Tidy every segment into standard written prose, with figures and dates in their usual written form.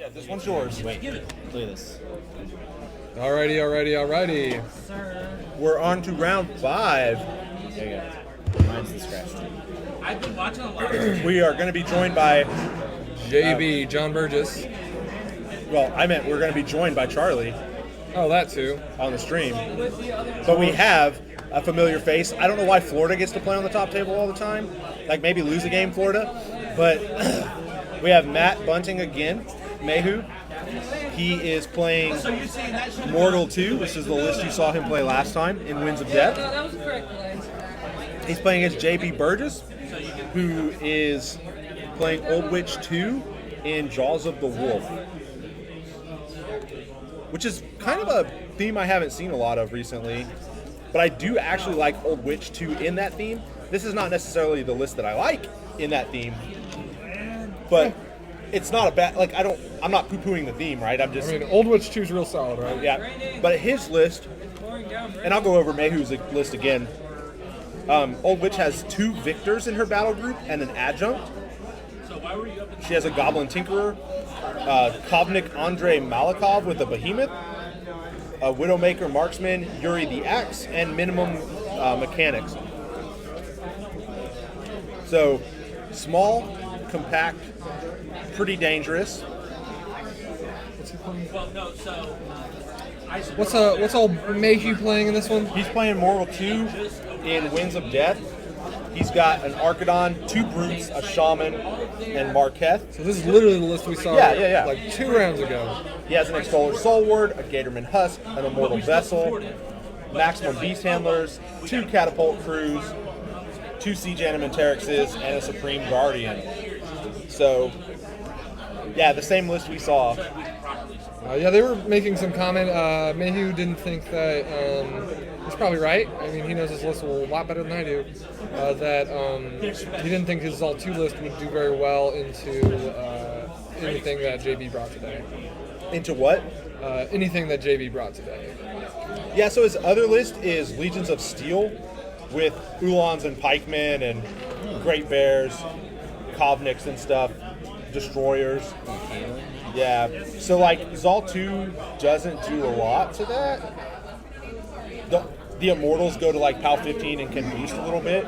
Yeah, this one's yours. Wait, look at this. Alrighty. We're on to round 5. There you go. Mine's the scratch too. I've been watching a lot of We are going to be joined by, JB, John Burgess. well, I meant we're going to be joined by Charlie Oh, that too. on the stream. But we have a familiar face. I don't know why Florida gets to play on the top table all the time. Like maybe lose a game, Florida. But we have Matt Bunting again, Mayhew. He is playing Morghoul 2, which is the list you saw him play last time in Winds of Death. No, that was the correct play. He's playing against JB Burgess, who is playing Old Witch 2 in Jaws of the Wolf, which is kind of a theme I haven't seen a lot of recently. But I do actually like Old Witch 2 in that theme. This is not necessarily the list that I like in that theme, but it's not a bad, like, I'm not poo-pooing the theme, right? I'm just, I mean, Old Witch 2 is real solid, right? yeah. But his list, and I'll go over Mayhew's list again. Old Witch has 2 victors in her battle group and an adjunct. She has a Goblin Tinkerer, Kovnik Andrei Malikov with a Behemoth, a Widowmaker Marksman, Yuri the Axe, and minimum mechanics. So, small, compact, pretty dangerous. What's all Mayhew playing in this one? He's playing Morghoul 2 in Winds of Death. He's got an Archidon, 2 Brutes, a Shaman, and Marquette. So this is literally the list we saw Yeah. like 2 rounds ago. He has an Extoller Soul Ward, a Gatorman Husk, an Immortal Vessel, maximum Beast Handlers, 2 Catapult Crews, 2 Siege Animaterixes, and a Supreme Guardian. So, yeah, the same list we saw. Yeah, they were making some comment. Mayhew didn't think that, he's probably right. I mean, he knows his list a lot better than I do. That he didn't think his All 2 list would do very well into anything that JB brought today. Into what? Anything that JB brought today. Yeah, so his other list is Legions of Steel with Ulans and Pikemen and Great Bears, Kovniks and stuff, Destroyers. Yeah, so like Zal 2 doesn't do a lot to that. The Immortals go to like PAL 15 and can boost a little bit.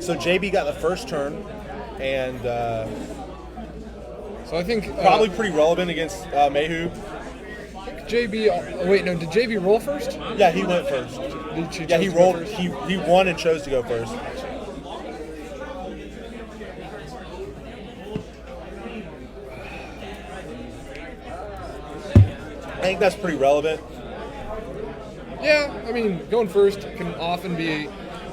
So JB got the first turn, and So I think probably pretty relevant against Mayhew. JB. Wait, no. Did JB roll first? Yeah, he went first. Did Yeah, he rolled. He won and chose to go first. I think that's pretty relevant. Yeah, I mean, going first can often be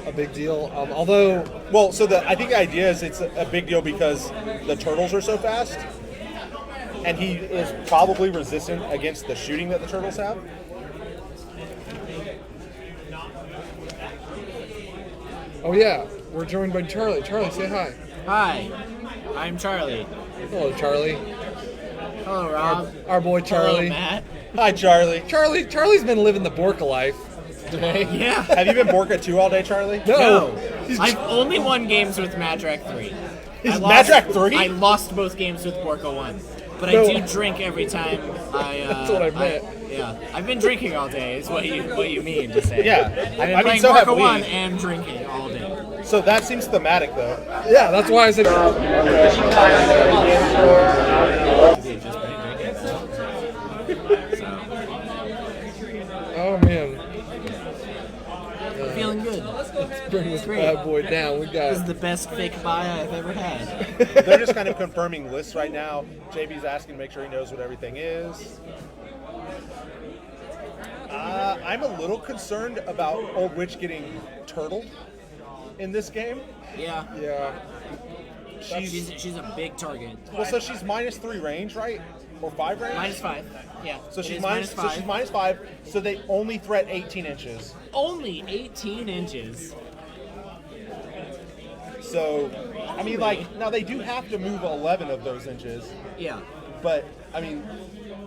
a big deal. Although, Well, so I think the idea is it's a big deal because the turtles are so fast, and he is probably resistant against the shooting that the turtles have. oh yeah, we're joined by Charlie. Charlie, say hi. Hi, I'm Charlie. Hello, Charlie. Hello, Rob. Our boy Charlie. Hello, Matt. Hi, Charlie. Charlie's been living the Borka life today. Yeah. Have you been Borka 2 all day, Charlie? No. I've only won games with Madrak 3. He's I lost- Madrak 3? I lost both games with Borka 1. But No. I do drink every time I... That's what I meant. Yeah. I've been drinking all day is what you mean to say. Yeah. I've been I mean, playing so have Borka we. 1 and drinking all day. So that seems thematic, though. Yeah, that's why I said. Oh man, I'm feeling good. let's bring this Great. bad boy down. We This is got. the best fake buy I've ever had. They're just kind of confirming lists right now. JB's asking to make sure he knows what everything is. I'm a little concerned about Old Witch getting turtled in this game. Yeah. Yeah. She's a big target. Well, so she's -3 range, right? Or 5 range? -5. Yeah. So it she's is minus. So -5. she's -5. So they only threat 18 inches. Only 18 inches. So, I mean, like, now they do have to move 11 of those inches, Yeah. but I mean,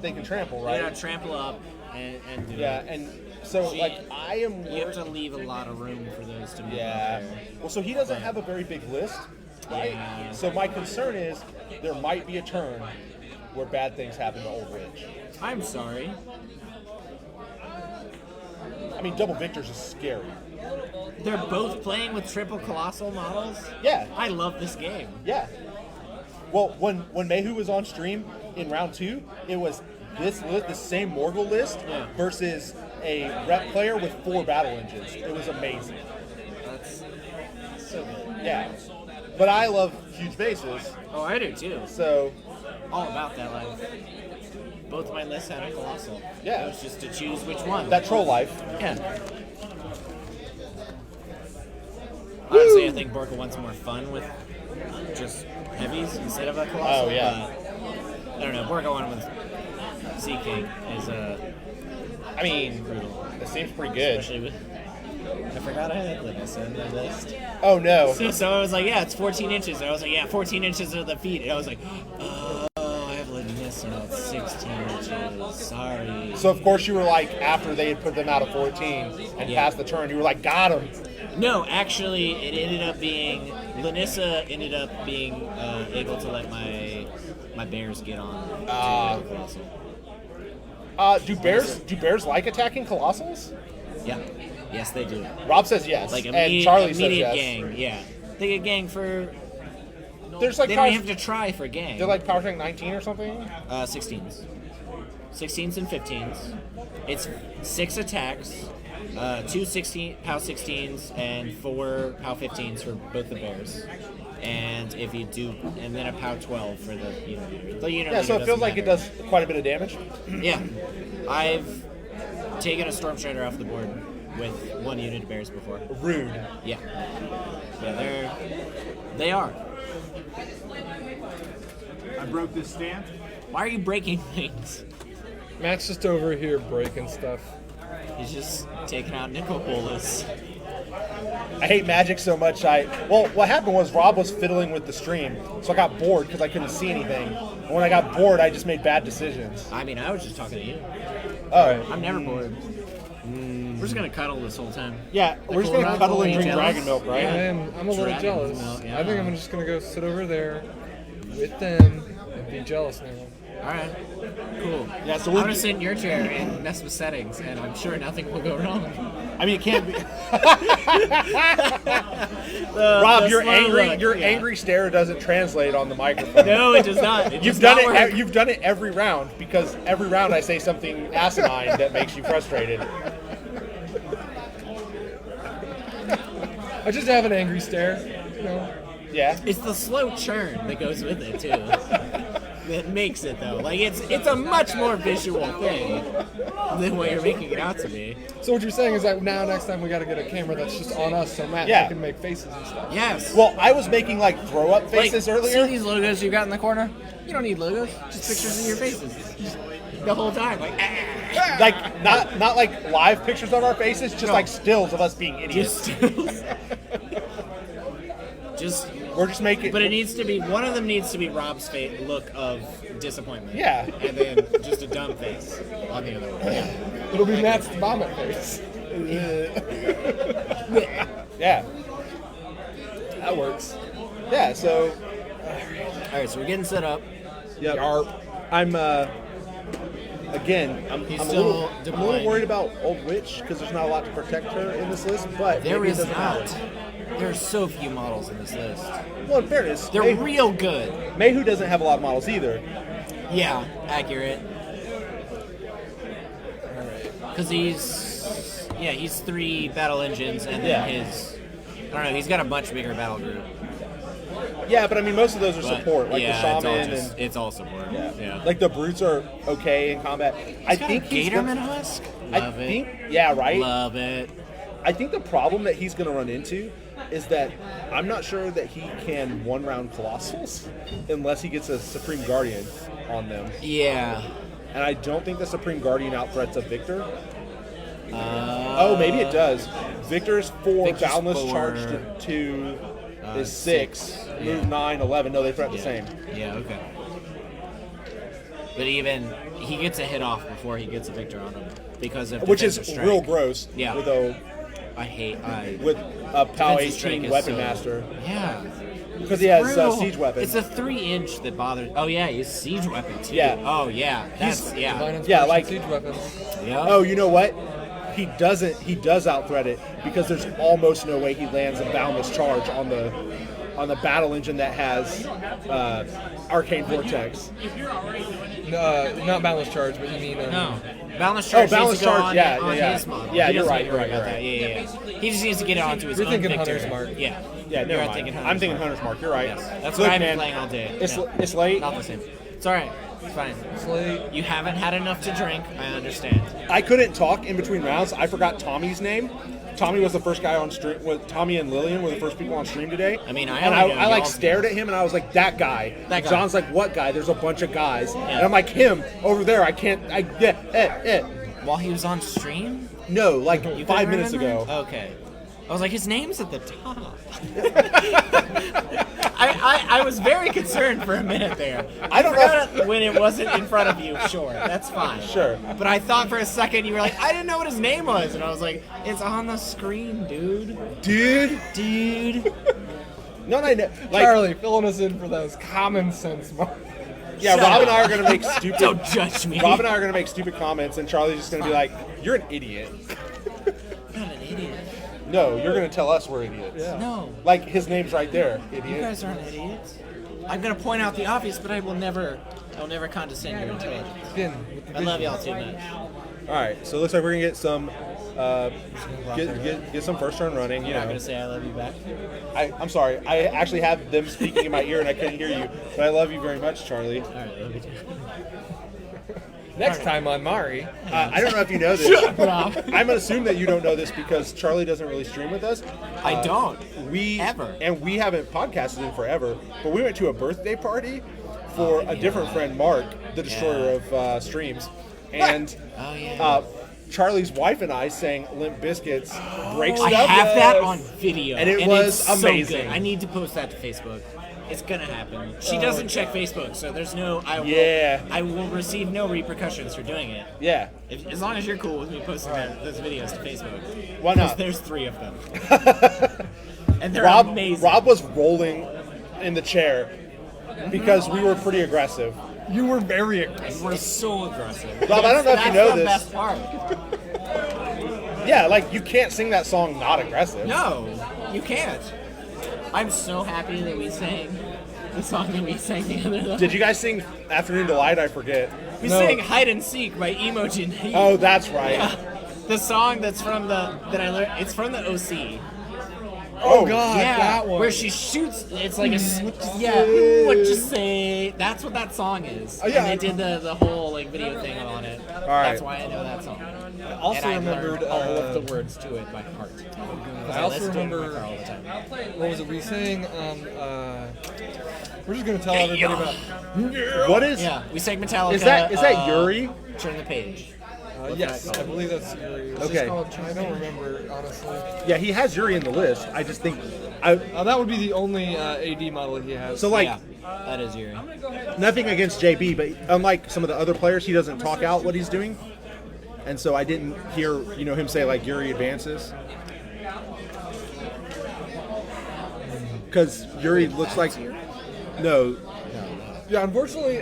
they can trample, right? You gotta trample up and do Yeah, it. and so like I am. You have to leave a lot of room for those to move. Yeah. up there. Well, so he doesn't have a very big list. right? Yeah. So my concern is there might be a turn where bad things happen to Old Witch. I'm sorry. I mean, double victors is scary. They're both playing with triple colossal models. Yeah. I love this game. Yeah. Well, when Mayhew was on stream in round 2, it was this list, the same Morghoul list Yeah. versus a rep player with 4 battle engines. It was amazing. That's so good. Yeah. But I love huge bases, Oh, I do too. so All about that life. Both my lists had a colossal. Yeah. It was just to choose which one. that troll life. Yeah. Honestly, I think Borka wants more fun with just heavies instead of a colossal. Oh, yeah. I don't know. Borka one with Sea King is I mean, it seems pretty good. especially with. I forgot I had Lanissa in the list. Oh no. So I was like, yeah, it's 14 inches. And I was like, yeah, 14 inches of the feet. And I was like, oh, I have Lanissa. It's 16 inches. Sorry. So of course you were like, after they had put them out of 14 and Yeah. passed the turn, you were like, got him. No, actually, it ended up being Lanissa ended up being able to let my bears get on. To the colossal. Do bears like attacking colossals? Yeah. Yes, they do. Rob says yes, Like and immediate, Charlie says immediate yes. gang. Yeah. They get gang for. There's like They don't even have to try for gang. they're like power tank 19 or something. 16s. 16s and 15s. It's 6 attacks, 2 POW 16s, and 4 POW 15s for both the bears. And if you do, and then a POW 12 for the unit. The unit Yeah, so it feels like it does quite a bit of damage. Yeah. I've taken a Storm Strider off the board with 1 unit of bears before. Rude. Yeah. Yeah, they are. I broke this stand. Why are you breaking things? Matt's just over here breaking stuff. He's just taking out nickel bullets. I hate Magic so much. Well, what happened was Rob was fiddling with the stream, so I got bored because I couldn't see anything. And when I got bored, I just made bad decisions. I mean, I was just talking to you. Oh, I'm never bored. We're just gonna cuddle this whole time. yeah, we're just gonna Rob cuddle and being drink jealous? dragon milk, right? Yeah. I'm a little Dragon's jealous. milk, yeah. I think I'm just gonna go sit over there with them and be jealous now. All right. Cool. Yeah, so I'm we'll gonna sit in your chair and mess with settings, and I'm sure nothing will go wrong. I mean, it can't be. The Rob, your slow angry, look, your yeah. angry stare doesn't translate on the microphone. No, it does not. It You've does done not it. work. You've done it every round because every round I say something asinine that makes you frustrated. I just have an angry stare, you know. Yeah. It's the slow churn that goes with it too. That makes it though. Like it's a much more visual thing than what you're making it out to be. So what you're saying is that now next time we got to get a camera that's just on us, so Matt Yeah. can make faces and stuff. Yes. Well, I was making like throw up faces like, earlier. See these logos you got in the corner? You don't need logos. Just pictures of your faces. Just the whole time. Like Like not like live pictures of our faces, just No. like stills of us being idiots. just We're just making. but it needs to be one of them needs to be Rob's face look of disappointment. Yeah. And then just a dumb face on the other one. Yeah. It'll be Matt's vomit face. Yeah. That works. Yeah. So. Alright, so we're getting set up. Yeah. I'm. Again, I'm He's a still little deploying. worried about Old Witch because there's not a lot to protect her in this list. But There maybe it is doesn't not. matter. There are so few models in this list. Well, in fairness, They're real good. Mayhew doesn't have a lot of models either. Yeah, accurate. Because he's 3 battle engines and then Yeah. I don't know, he's got a much bigger battle group. Yeah, but I mean, most of those are But, support, like yeah, the shaman it's all support. and Yeah. like the brutes are okay in combat. I think he's Gatorman gonna, husk. I Love it. think, yeah, right. Love it. I think the problem that he's going to run into is that I'm not sure that he can one-round Colossals unless he gets a Supreme Guardian on them. Yeah. And I don't think the Supreme Guardian outthreats a Victor. Oh, maybe it does. Victor's 4, Victor's Boundless 4, charged to 2 is 6, 6, move yeah. 9, 11. No, they threat the Yeah. same. Yeah, okay. But even he gets a hit off before he gets a victor on him because of Which is defensive strike. real gross. Yeah. Though I hate. with a PAL Defensive strike 18 is Weapon so- Master. Yeah. Because he has Brutal. siege weapon. It's a 3-inch that bothers. Oh yeah, he's siege weapon too. Yeah. Oh yeah. That's Divine yeah. Inspiration, like- siege weapons. Yeah. Oh, you know what? He does out-threat it because there's almost no way he lands a boundless charge on the battle engine that has Arcane Vortex. Not balance charge, but you mean No. Balance charge balance needs to go charge, on, yeah, on yeah. his model. Yeah, He you're doesn't right, need to worry you're about right. that. Yeah. He just needs to get it onto his You're own thinking victor. Hunter's Mark. Yeah. Yeah, You're never mind. thinking I'm thinking Hunter's Hunter's Mark. You're right. Yes. That's Look, what I've been man, playing all day. It's Yeah. it's late. Not the same. It's alright. It's fine. Slate. You haven't had enough to drink. I understand. I couldn't talk in between rounds. I forgot Tommy's name. Tommy was the first guy on stream. Tommy and Lillian were the first people on stream today. I mean, I and only know I like y'all's stared names. at him and I was like, that guy. That guy. John's like, what guy? There's a bunch of guys. And I'm like, him over there. I can't. While he was on stream? No, like You 5 couldn't minutes remember? ago. Okay. I was like, his name's at the top. I was very concerned for a minute there. I don't know. Forgot when it wasn't in front of you. Sure, that's fine. Sure. But I thought for a second you were like, I didn't know what his name was, and I was like, it's on the screen, dude. Dude. No, like Charlie, filling us in for those common sense marks. yeah. Shut Rob and up. I are gonna make stupid. Don't judge me. Rob and I are gonna make stupid comments, and Charlie's just gonna be like, "You're an idiot." I'm not an idiot. No, you're gonna tell us we're idiots. No, Like his name's right there, you idiot. guys aren't idiots. I'm gonna point out the obvious, but I will never condescend your intelligence. Again, with the I love vision. y'all too much. All right, so it looks like we're gonna get some, get some first turn running. You You're not know, gonna say I love you back. I'm sorry. I actually had them speaking in my ear and I couldn't hear you, but I love you very much, Charlie. All right, love you too. Next time on Mari. I don't know if you know this. Rob. I'm gonna assume that you don't know this because Charlie doesn't really stream with us. I don't. We Ever. and we haven't podcasted in forever. But we went to a birthday party for a different friend, Mark, the destroyer of streams, and Oh yeah. Charlie's wife and I sang Limp Bizkit's "Break I Stuff." have that on video, And it was it's so amazing. good. I need to post that to Facebook. It's gonna happen. She doesn't check Facebook, so there's no. Yeah. I will receive no repercussions for doing it. Yeah. As long as you're cool with me posting those videos to Facebook. Why Because not? there's 3 of them, and they're Rob amazing. Rob was rolling in the chair because we were pretty aggressive. You were very aggressive. We're so aggressive. Rob, I don't know if you know That's this. the best part. Yeah, like you can't sing that song not aggressive. No, you can't. I'm so happy that we sang the song that we sang together. Though. Did you guys sing Afternoon Delight? I forget. We No. sang Hide and Seek by Emojin. Oh, that's right. Yeah. The song that's from that I learned. It's from the OC. Oh God, Yeah, that one. where she shoots. It's like a say? what you say. That's what that song is. Oh, yeah. And they did the whole like video thing on it. right. That's why I know that song. I also and I remembered learned all of the words to it by heart. I also listen to it in my remember car all the time. what was it we sang? We're just gonna tell everybody about. What is? Yeah, we sang Metallica. Is that Yuri? Turn the page. Yes, I believe that's Yuri. It's Okay. just called, I don't remember honestly. Yeah, he has Yuri in the list. I just think, That would be the only AD model he has. so like Yeah, that is Yuri. nothing against JB, but unlike some of the other players, he doesn't talk out what he's doing, and so I didn't hear him say like Yuri advances. Because Yuri looks like no. yeah, unfortunately,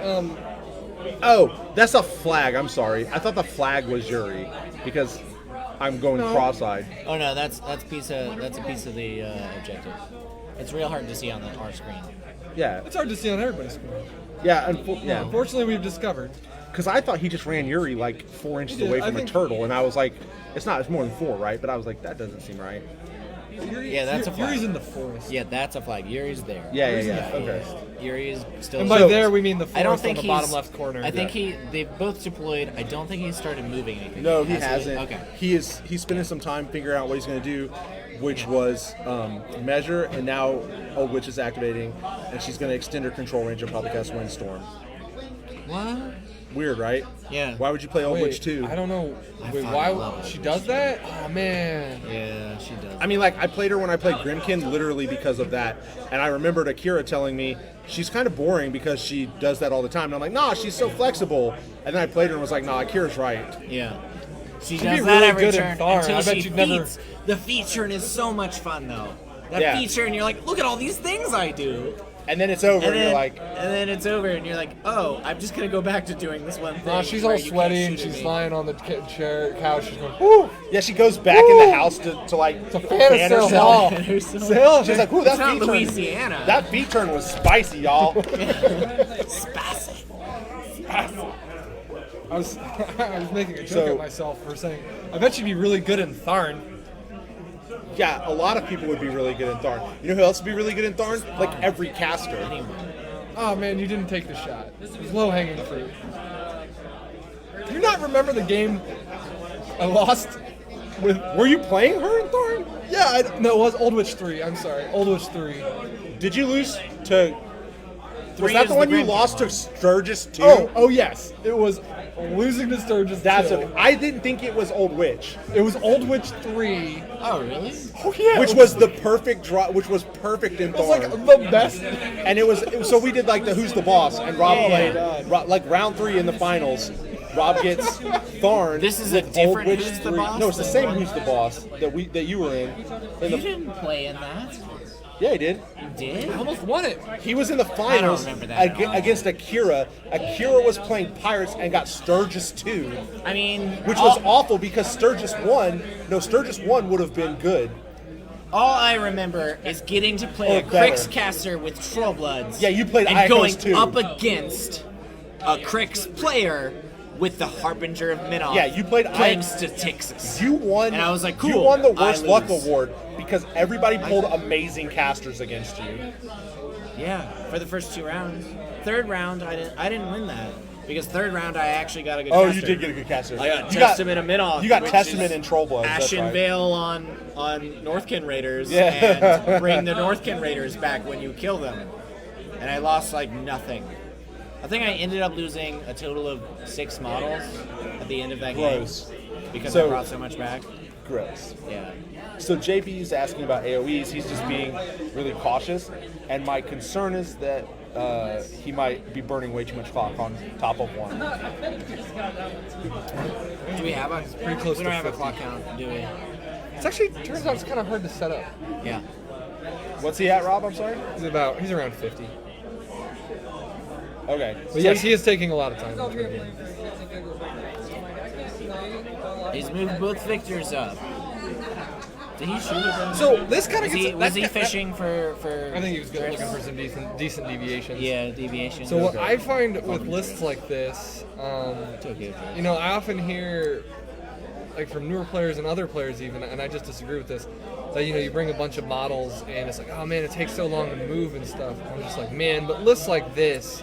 Oh, that's a flag. I'm sorry. I thought the flag was Yuri because I'm going cross-eyed. Oh no, that's a piece of the objective. It's real hard to see on our screen. Yeah, it's hard to see on everybody's screen. yeah, yeah. Unfortunately, we've discovered. Because I thought he just ran Yuri like 4 inches He did. away I from a think- turtle, and I was like, it's more than 4, right? But I was like, that doesn't seem right. Yeah, that's a flag. Yuri's in the forest. Yeah, that's a flag. Yuri's there. Yeah, okay. Yuri is still. And by So- there we mean the forest I don't think on the he's. bottom left corner. I think they've both deployed. I don't think he started moving anything. No, he Has hasn't. Okay. He's spending some time figuring out what he's going to do, which was measure, and now Old Witch is activating, and she's going to extend her control range and probably cast Windstorm. What? Weird, right? Yeah. Why would you play Old Wait, Witch 2? I don't know. Wait, fucking why love it. she does that? Oh man. Yeah, she does. I mean, like, I played her when I played Grimkin literally because of that. And I remembered Akira telling me she's kind of boring because she does that all the time. And I'm like, nah, she's so flexible. And then I played her and was like, nah, Akira's right. Yeah. She She'd does be that really every good in turn Tharn. until I bet she you'd never- feats. The feat turn is so much fun, though. That Yeah. feat turn, you're like, look at all these things I do. And then it's over, and you're like, and then it's over, and you're like, oh, I'm just gonna go back to doing this one thing. Nah, she's where all you can't sweaty shoot and at she's me. lying on the chair, couch. She's going, whoo! yeah, she goes back in the house to like To fan herself. Sail. She's like, ooh, that It's not feet turn. Louisiana. That feet turn was spicy, y'all. Spicy. I was making a joke So- at myself for saying, I bet you'd be really good in Tharn. Yeah, a lot of people would be really good in Tharn. You know who else would be really good in Tharn? Like every caster. Oh man, you didn't take the shot. It was low hanging fruit. Do you not remember the game I lost with? Were you playing her in Tharn? Yeah, no, it was Old Witch 3. I'm sorry, Old Witch 3. Did you lose to? Was Three that is the one the you Grand lost to Sturgis too? Oh yes, it was losing to Sturgis. That's 2. okay. I didn't think it was Old Witch, It was Old Witch 3. Oh, really? Oh yeah, which was the perfect draw, which was perfect in it was like Tharn. the best. And it was so we did like the Who's the Boss, and Rob Yeah. played like round 3 in the finals. Rob gets Tharn. This is a with Old different Witch Who's the 3. Boss No, it's the than same one? Who's the Boss that you were in. You didn't play in that. Yeah, he did. You did? I almost won it. He was in the finals remember that at all. against Akira. Akira was playing Pirates and got Sturgis 2, I mean, which was awful because Sturgis 1. No, Sturgis 1 would have been good. all I remember is getting to play Or a better. Crix caster with Trollbloods. Yeah, you played and Iacos going too. up against a Crix player with the Harbinger of Minoth. Yeah, you played playing Iacos. Statistics. You won. And I was like, You cool, won the I worst luck lose. award because everybody pulled amazing casters against you. Yeah, for the first 2 rounds. Third round, I didn't win that because third round I actually got a good. Oh, caster. you did get a good caster. I got you Testament of Minoth. You got which Testament is and Trollbloods. That's Ashen right. Veil on Northkin Raiders Yeah. and bring the Northkin Raiders back when you kill them. And I lost like nothing. I think I ended up losing a total of 6 models at the end of that Gross. game because So- I brought so much back. Gross. Yeah. So JB's asking about AoEs. He's just being really cautious, and my concern is that he might be burning way too much clock on top of one. Do we have a? pretty close we to don't have a 50. clock count, do we? It's actually turns out it's kind of hard to set up. Yeah. What's he at, Rob? I'm sorry. He's around 50. Okay. But yes, he is taking a lot of time. to turn it in. He's moved both victors up. Did he shoot at them? So this kind of Was he, gets. was he that- fishing for? I think he was good, looking for some decent deviations. Yeah, deviation. So what I find with lists like this, It's okay. you know, I often hear, like from newer players and other players even, and I just disagree with this, that you bring a bunch of models and it's like, oh man, it takes so long to move and stuff. I'm just like, man, but lists like this,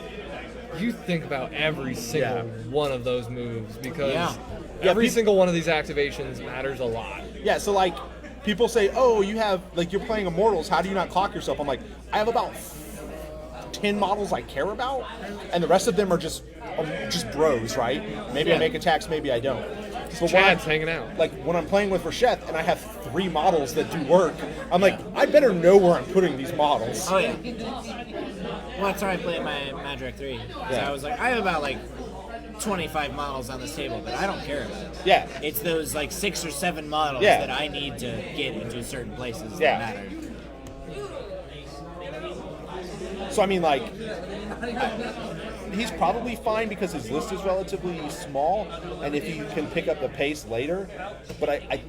you think about every single one of those moves because Yeah. every single one of these activations matters a lot. Yeah. So like, people say, "Oh, you're playing Immortals. How do you not clock yourself?" I'm like, I have about 10 models I care about, and the rest of them are just bros, right? Maybe I make attacks, maybe I don't. But when I'm- Chad's hanging out. Like when I'm playing with Rasheth and I have 3 models that do work, I'm like, I better know where I'm putting these models. Oh yeah. Well, that's how I played my Madrak 3. So Yeah. I was like, I have about like 25 models on this table, but I don't care about it. Yeah. It's those like 6 or 7 models Yeah. that I need to get into certain places Yeah. that matter. So I mean, like, he's probably fine because his list is relatively small, and if he can pick up the pace later. But I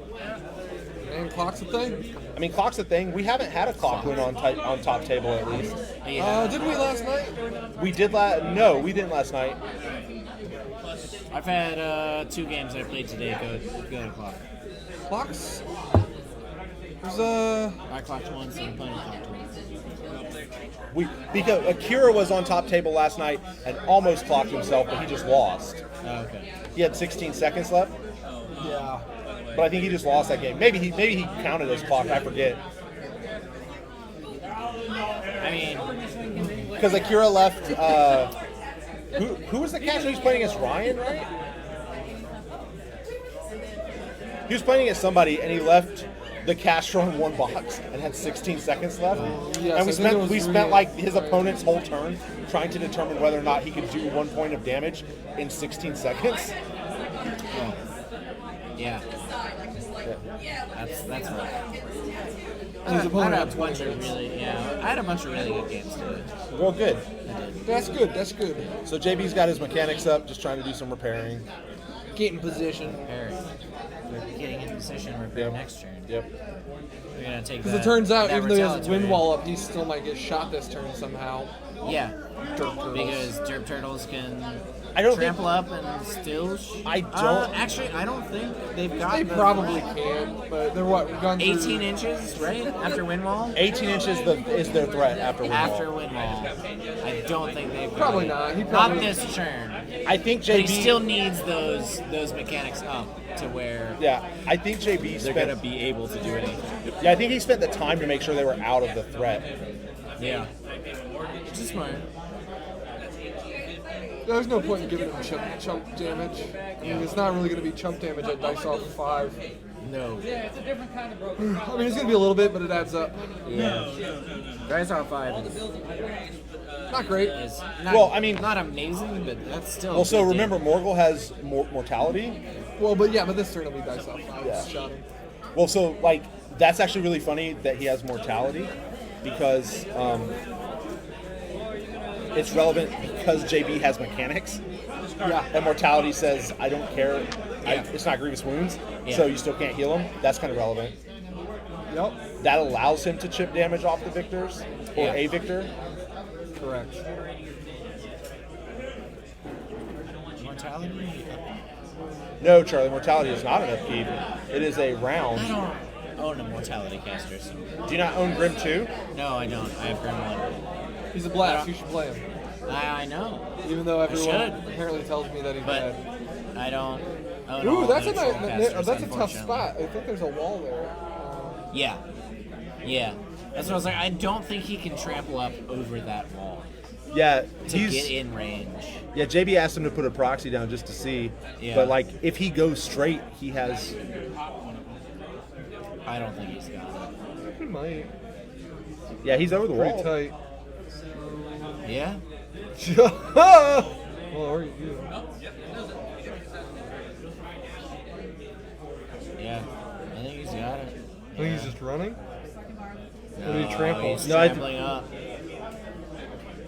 And clock's a thing. mean, clock's a thing. We haven't had a clock win on top table at least. Yeah. Didn't we last night? We did No, we didn't last night. I've had 2 games I played today go to clock. Clocks. There's I clocked once and opponent clocked once. Because Akira was on top table last night and almost clocked himself, but he just lost. Oh, okay. He had 16 seconds left. yeah. But I think he just lost that game. Maybe he counted as clocked. I forget. I mean, Because Akira left. Who was the caster he was playing against? Ryan, right? He was playing against somebody, and he left the caster on 1 box and had 16 seconds left. Yes, And I think it was spent like his opponent's whole turn trying to determine whether or not he could do 1 point of damage in 16 seconds. Yeah. That's right. I His had opponent a had 20 bunch of minutes. I had a bunch of really good games today. Well, good. That's good. That's good. So JB's got his mechanics up, just trying to do some repairing. Get in position. Repairing. We're getting in position to repair Yep. next turn. Yep. We're gonna take Because that. it turns out, that even though he has his retaliatory- wind wall up, he still might get shot this turn somehow. Yeah. Derp turtles. Because derp turtles can I don't think- trample up and still. I don't- Actually, I don't think they've got. They the probably threat. can, but they're what? Guns 18 inches, right? After wind wall? 18 inches is their threat after wind After wall. wind wall. I don't think they've got Probably it. not. He Not probably- this turn. I think But he JB still needs those mechanics up to where Yeah, I think JB they're spent. gonna be able to do anything. Yeah, I think he spent the time to make sure they were out of the threat. Yeah. Which is smart. There's no point in giving him chump damage. I mean, it's not really going to be chump damage at dice off of 5. No. I mean, it's going to be a little bit, but it adds up. Yeah. Guys on 5 Not great. is not, Well, I mean- not amazing, but that's still. Well, so good remember, damage. Morghoul has mortality. Well, but this turn will be dice off 5. Yeah. Shot him. Well, so like that's actually really funny that he has mortality because it's relevant because JB has mechanics. Yeah. And mortality says I don't care. Yeah. It's not grievous wounds, Yeah. so you still can't heal him. That's kind of relevant. Yep. That allows him to chip damage off the victors or Yeah. a victor. Correct. Mortality? No, Charlie, mortality is not an upkeep. It is a round. I don't own a mortality caster. So. Do you not own Grim 2? No, I don't. I have Grim 1. He's a blast. You should play him. I know, Even though everyone should. apparently tells me that he's but bad. I don't own Ooh, all that's a neutral casters, that's a tough unfortunately. spot. I think there's a wall there. Yeah. Yeah. That's what I was like. I don't think he can trample up over that wall Yeah, to he's get in range. yeah. JB asked him to put a proxy down just to see, Yeah. but like if he goes straight, he has. I don't think he's got it. He might. Yeah, he's over the Pretty wall. tight. Yeah? Well, or you. Yeah. I think he's got it. I think he's just running. No, Or did he trample? He's No, I trampling up.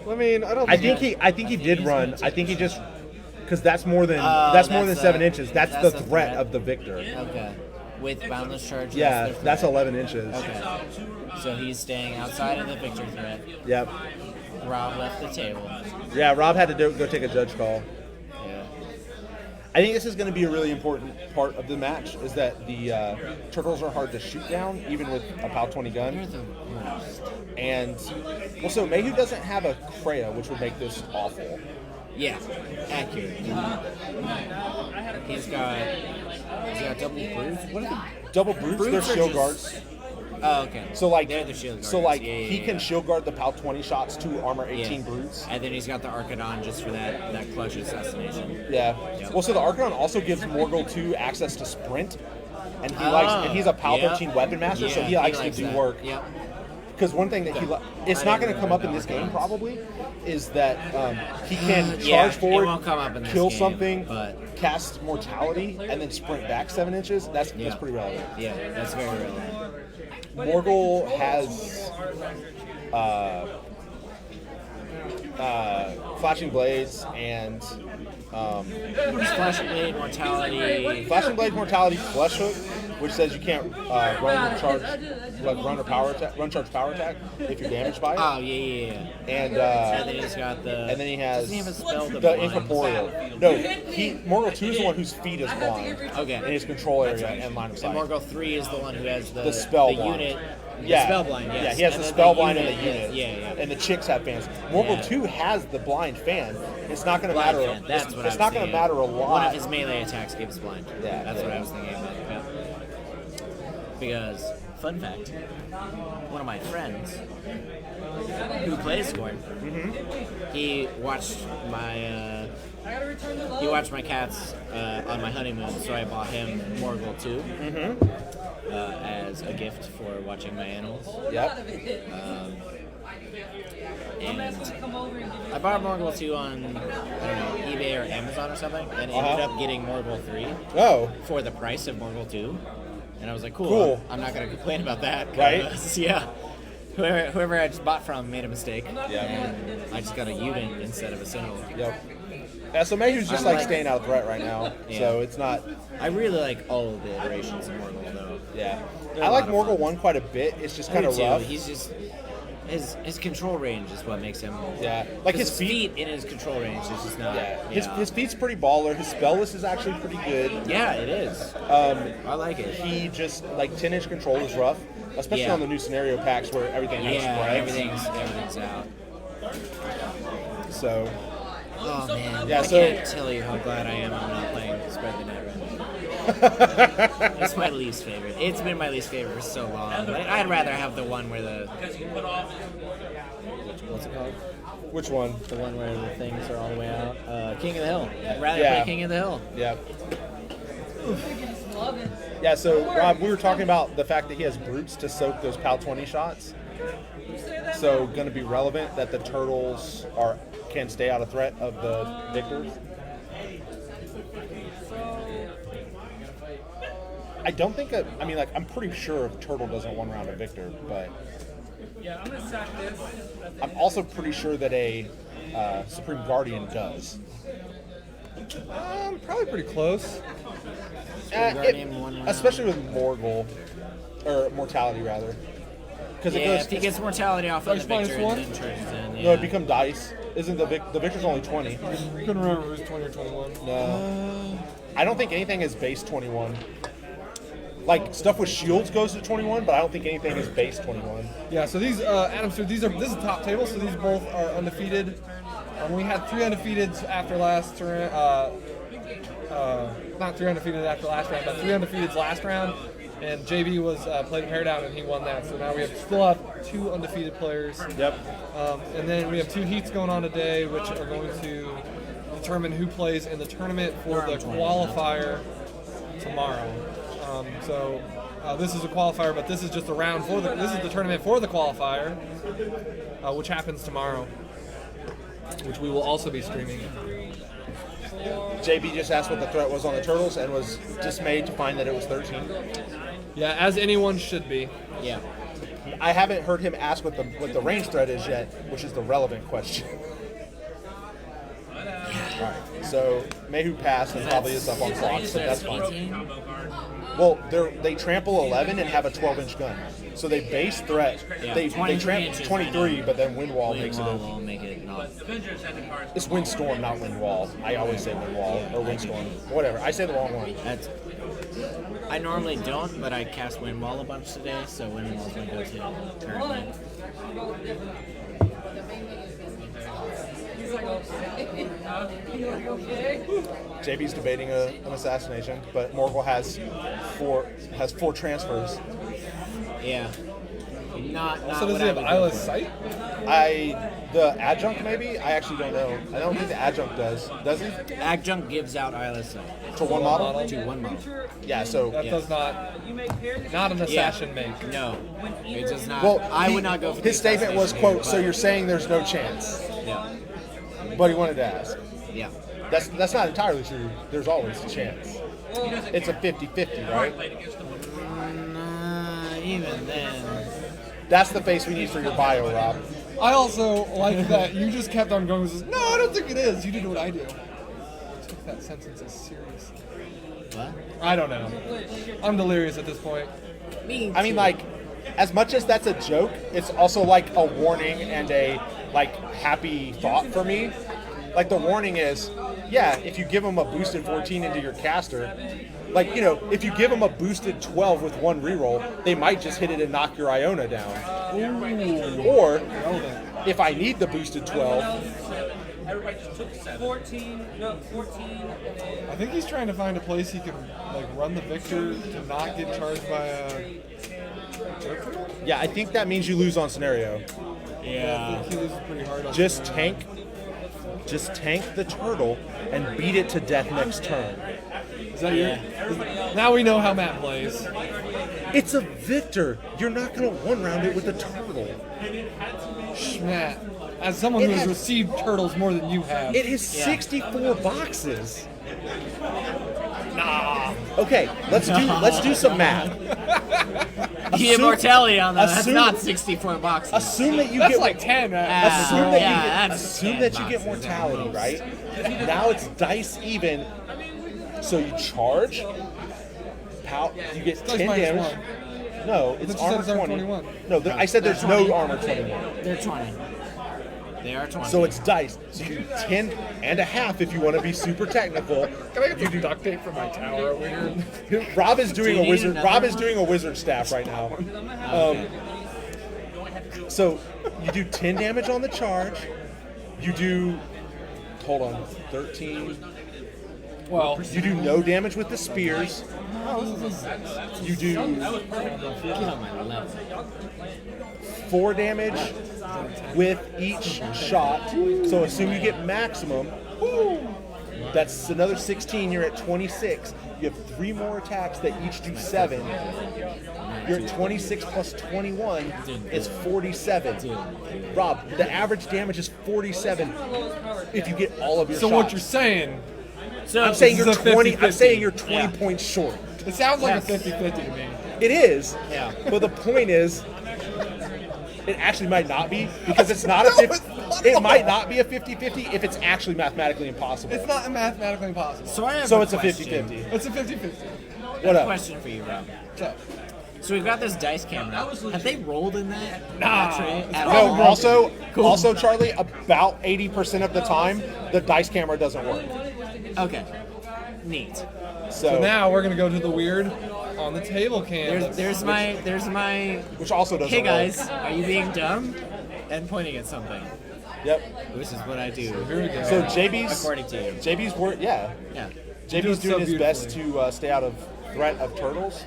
I mean, I don't. I think he did run. I think he just because that's more than that's more than that's 7 the- inches. That's that's the the threat threat. of the victor. Okay. With boundless charge. Yeah, the that's threat. 11 inches. Okay. So he's staying outside of the victor threat. Yep. Rob left the table. Yeah, Rob had to go take a judge call. Yeah. I think this is going to be a really important part of the match. Is that the turtles are hard to shoot down, even with a POW 20 You're gun. the worst. And well, so Mayhew doesn't have a Kreia, which would make this awful. Yeah. Accurate. He's got double bruise. What are Double brutes, they're Brutes are shield just- guards. Oh, okay. So like, They're the shield so guards. like Yeah, he yeah, can yeah. shield guard the POW 20 shots to armor 18 Yeah. brutes. And then he's got the Archidon just for that clutch assassination. Yeah. Yep. Well, so the Archon also gives Morghoul 2 access to sprint, and he and he's a POW Yep. 13 weapon master, so Yeah, he likes to likes do that. work. Yep. Because one thing that it's I not didn't going to come up in know this that. game probably, is that he can charge Yeah, it forward, won't come up in this kill game, something, but- cast mortality, and then sprint back 7 inches. That's pretty relevant. Yeah, that's very relevant. Morghoul has flashing blades and Flashing Blade, Mortality. flashing blade mortality flesh hook, which says you can't run charge charge power attack if you're damaged by it. Oh, yeah. And And then he's got the. and then he has Doesn't he have a spell the blind? incorporeal. No, Morghoul 2 is the one whose feet is blind Okay. in his control area and line of And sight. Morghoul 3 is the one who has the spell blind. unit. Yeah, The spell blind, yes. Yeah, he has And the then spell blind and the unit, unit. Yeah. And the chicks have fans. Morghoul Yeah. 2 has the blind fan. It's not going to Blind matter. fan, that's what I It's was not going to thinking. matter a lot. One of his melee attacks gives blind. Yeah, That's yeah. what I was thinking about. Yeah. Because, fun fact, one of my friends who plays Skorne, he watched my cats on my honeymoon, so I bought him Morghoul 2 as a gift for watching my animals. Yep. And I bought Morghoul 2 on, I don't know, eBay or Amazon or something, and ended up getting Morghoul 3 Oh, for the price of Morghoul 2. And I was like, Cool. I'm not going to complain about that. Right? 'cause, yeah. Whoever I just bought from made a mistake. Yeah. And I just got a unit instead of a single. yep. Yeah, so Mayhew's just I'm like staying out of threat right now, Yeah. so it's not. I really like all of the iterations of Morghoul, though. Yeah, They're I a like lot of Morghoul fun. 1 quite a bit. It's just I kind do of too. rough. He's just his control range is what makes him. Yeah, like 'cause his feet in his control range is just not. Yeah, his feet's pretty baller. His spell list is actually pretty good. Yeah, it is. I like it. He just like 10-inch control is rough, especially Yeah. on the new scenario packs where everything has Yeah, spreads. everything's out. So Oh man, Yeah, I so- can't tell you how glad I am I'm not playing Spread the Net right now. It's my least favorite. It's been my least favorite for so long. I'd rather have the one where the what's it called? which one? The one where the things are all the way out. King of the Hill. I'd rather Yeah. play King of the Hill. Yeah. Yeah. So Rob, we were talking about the fact that he has brutes to soak those PAL 20 shots. So going to be relevant that the turtles can stay out of threat of the victors. I don't think I'm pretty sure a turtle doesn't one round a victor, but Yeah, I'm gonna sack this. I'm also pretty sure that a Supreme Guardian does. Probably pretty close. Guardian one round. Especially with Morghoul, or Mortality rather, because Yeah, it goes. if he gets mortality off of the Dice victor minus and then charges in. Yeah. No, it become dice. Isn't the victor's only 20? Couldn't remember if it was 20 or 21. No, I don't think anything is base 21. Like stuff with shields goes to 21, but I don't think anything is base 21. Yeah, so these, Adam, so this is the top table, so these both are undefeated. We had 3 undefeateds after last round, not 3 undefeated after last round, but 3 undefeateds last round, and JB was played a pair down and he won that, so now we still have 2 undefeated players. Yep. And then we have 2 heats going on today, which are going to determine who plays in the tournament for the qualifier tomorrow. So this is a qualifier, but this is just a round for this is the tournament for the qualifier, which happens tomorrow, which we will also be streaming. JB just asked what the threat was on the turtles and was dismayed to find that it was 13. Yeah, as anyone should be. Yeah. I haven't heard him ask what the range threat is yet, which is the relevant question. Alright, so Mayhew passed and probably is up on clock, so that's fine. 18? Well, they trample 11 and have a 12-inch gun. So they base threat. Yeah, They 23 trample inches 23, but then wind wall makes it Wall a. will make it not. It's windstorm, not wind wall. I always say wind wall or windstorm. Whatever. I say the wrong one. That's. I normally don't, but I cast Wind Wall a bunch today, so Wind Wall's gonna go to currently. JB's debating an assassination, but Morghoul has four transfers. Yeah. Not So does what he I have would go eyeless for. sight? The adjunct maybe? I actually don't know. I don't think the adjunct does. Does he? Adjunct gives out eyeless sight To one model? to one model. Yeah. So That does not an assassin make. No, it does not. well, I would not go for the his statement was assassination quote. here, So but- you're saying there's no chance, Yeah. but he wanted to ask. Yeah. That's not entirely true. There's always a chance. It's a 50-50, right? Even then. That's the face we need for your bio, Rob. I also like that you just kept on going. No, I don't think it is. You did what I do. Took that sentence as serious. What? I don't know. I'm delirious at this point. I mean, like, as much as that's a joke, it's also like a warning and a like happy thought for me. Like the warning is, yeah, if you give them a boosted 14 into your caster, like, you know, if you give them a boosted 12 with one reroll, they might just hit it and knock your Iona down. Or if I need the boosted 12, 14. I think he's trying to find a place he can like run the victor to not get charged by a joker. yeah, I think that means you lose on scenario. I think he loses pretty hard on Just scenario. tank the turtle and beat it to death next turn. Is that your? Now we know how Matt plays. It's a Victor. You're not going to one-round it with a turtle. Matt, as someone who has has- received turtles more than you have, It has 64 boxes. Nah. Okay, let's do some math. The immortality on that. That's assume- not 64 boxes. Assume that you that's get like 10. assume that yeah, you get, that's assume 10 that you get boxes mortality, at most. right? Now it's dice even. So you charge. You get Dice 10 minus damage. 1. No, it's But you said armor it's armor 20. 21. No, I said there's no armor 21. They're 20. They are 20. So it's dice. So you do 10 and a half if you want to be super technical. Can I get some duct tape for my tower over here? Rob is doing Do you a need wizard. another Rob is one? doing a wizard staff right now. So you do 10 damage on the charge. You do. Hold on, 13. Well, You do no damage with the spears. You do Get on my level. 4 damage with each shot. So assume you get maximum. That's another 16. You're at 26. You have 3 more attacks that each do 7. You're at 26 plus 21 is 47. Rob, the average damage is 47 if you get all of your so shots. what you're saying, So I'm saying This you're is a 20. I'm 50-50. saying you're 20 Yeah. points short. it sounds like Yes. a 50-50 to me. It is. Yeah. But the point is, it actually might not be because it's not a. No, it's not It at might all. not be a 50-50 if it's actually mathematically impossible. It's not mathematically impossible. So I have So a it's a question. 50-50. It's a 50-50. What up? Question for you, Rob. So, So we've got this dice camera. Have they rolled in that? Nah. No. Also, Charlie, about 80% of the time, the dice camera doesn't work. Okay. Neat. so now we're gonna go to the weird on the table cam. There's my. which also doesn't Hey work. guys, are you being dumb? And pointing at something, Yep. which is what I do. Here we go. So JB's According to you. JB's work. Yeah. Yeah. do JB's it so doing his best beautifully. to stay out of threat of turtles.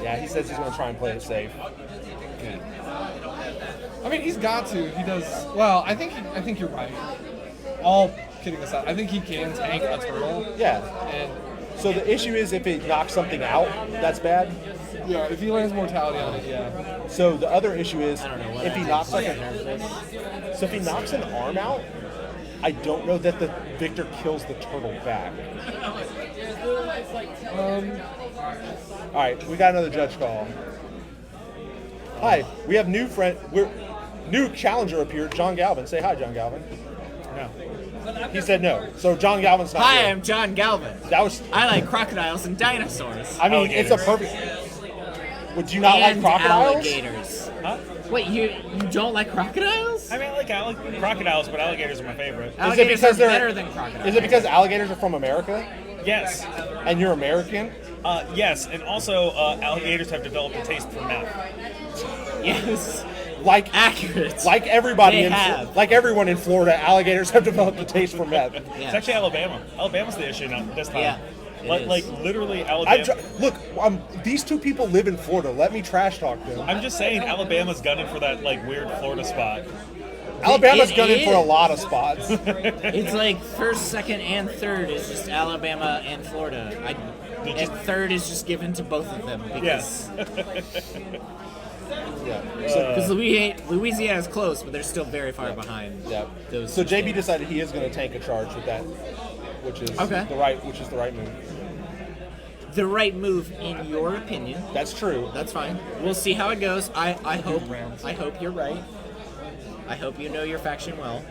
Yeah, he says he's going to try and play it safe. Okay. I mean, he's got to. He does. Well, I think you're right. All kidding aside, I think he can tank a turtle. Yeah. And So the issue is if it knocks something out, that's bad. yeah, if he lands mortality on it, yeah. So the other issue is I don't know what if he I knocks did. so if he knocks an arm out, I don't know that the victor kills the turtle back. All right, we got another judge call. Hi, we have new new challenger appeared, John Galvin. Say hi, John Galvin. No. He said no. So John Galvin's not Hi, here. I'm John Galvin. That was. I like crocodiles and dinosaurs. I mean, it's a perfect. Would you not like and crocodiles? alligators. Huh? Wait, you don't like crocodiles? I mean, I like crocodiles, but alligators are my favorite. Alligators because are they're- better than crocodiles. Is it because alligators are from America Yes. and you're American? Yes, and also alligators have developed a taste for meth. Yes. Like Accurate. Like everybody They in have. like everyone in Florida, alligators have developed a taste for meth. Yeah. It's actually Alabama. Alabama's the issue now this time. Yeah, it is. Like literally Alabama. Look, these two people live in Florida. Let me trash talk them. I'm just saying Alabama's gunning for that like weird Florida spot. Alabama's It gunning for a is. lot of spots. It's like first, second, and third is just Alabama and Florida. And third is just given to both of them because Yes. Yeah. So, because Louisiana's close, but they're still very far behind. yeah. Those So two JB states. decided he is going to tank a charge with that, which is Okay. the right move. The right move, in your opinion. That's true. That's fine. We'll see how it goes. I hope you're right. I hope you know your faction well.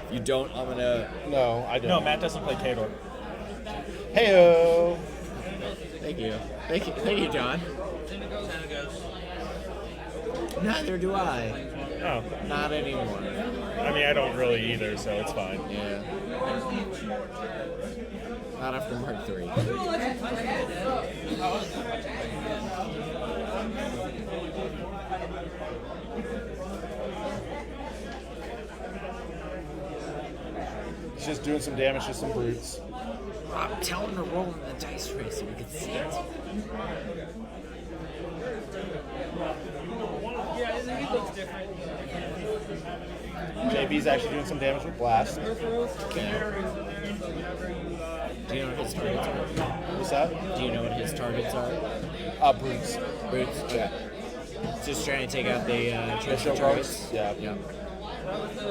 If you don't, I'm gonna. No, I don't. No, Matt doesn't play Khador. Heyo. Thank you, John. Neither do I. Oh, Not anymore. I mean I don't really either, so it's fine. Yeah. Not after Mark 3. He's just doing some damage to some brutes. Rob, tell him to roll in the dice tray so we can see it. Yeah, he looks different. JB's actually doing some damage with blast. Okay. Do you know what his targets are? What's that? Do you know what his targets are? Brutes. Brutes? Okay. Just trying to take out the shield targets? guards? Yeah. Yep.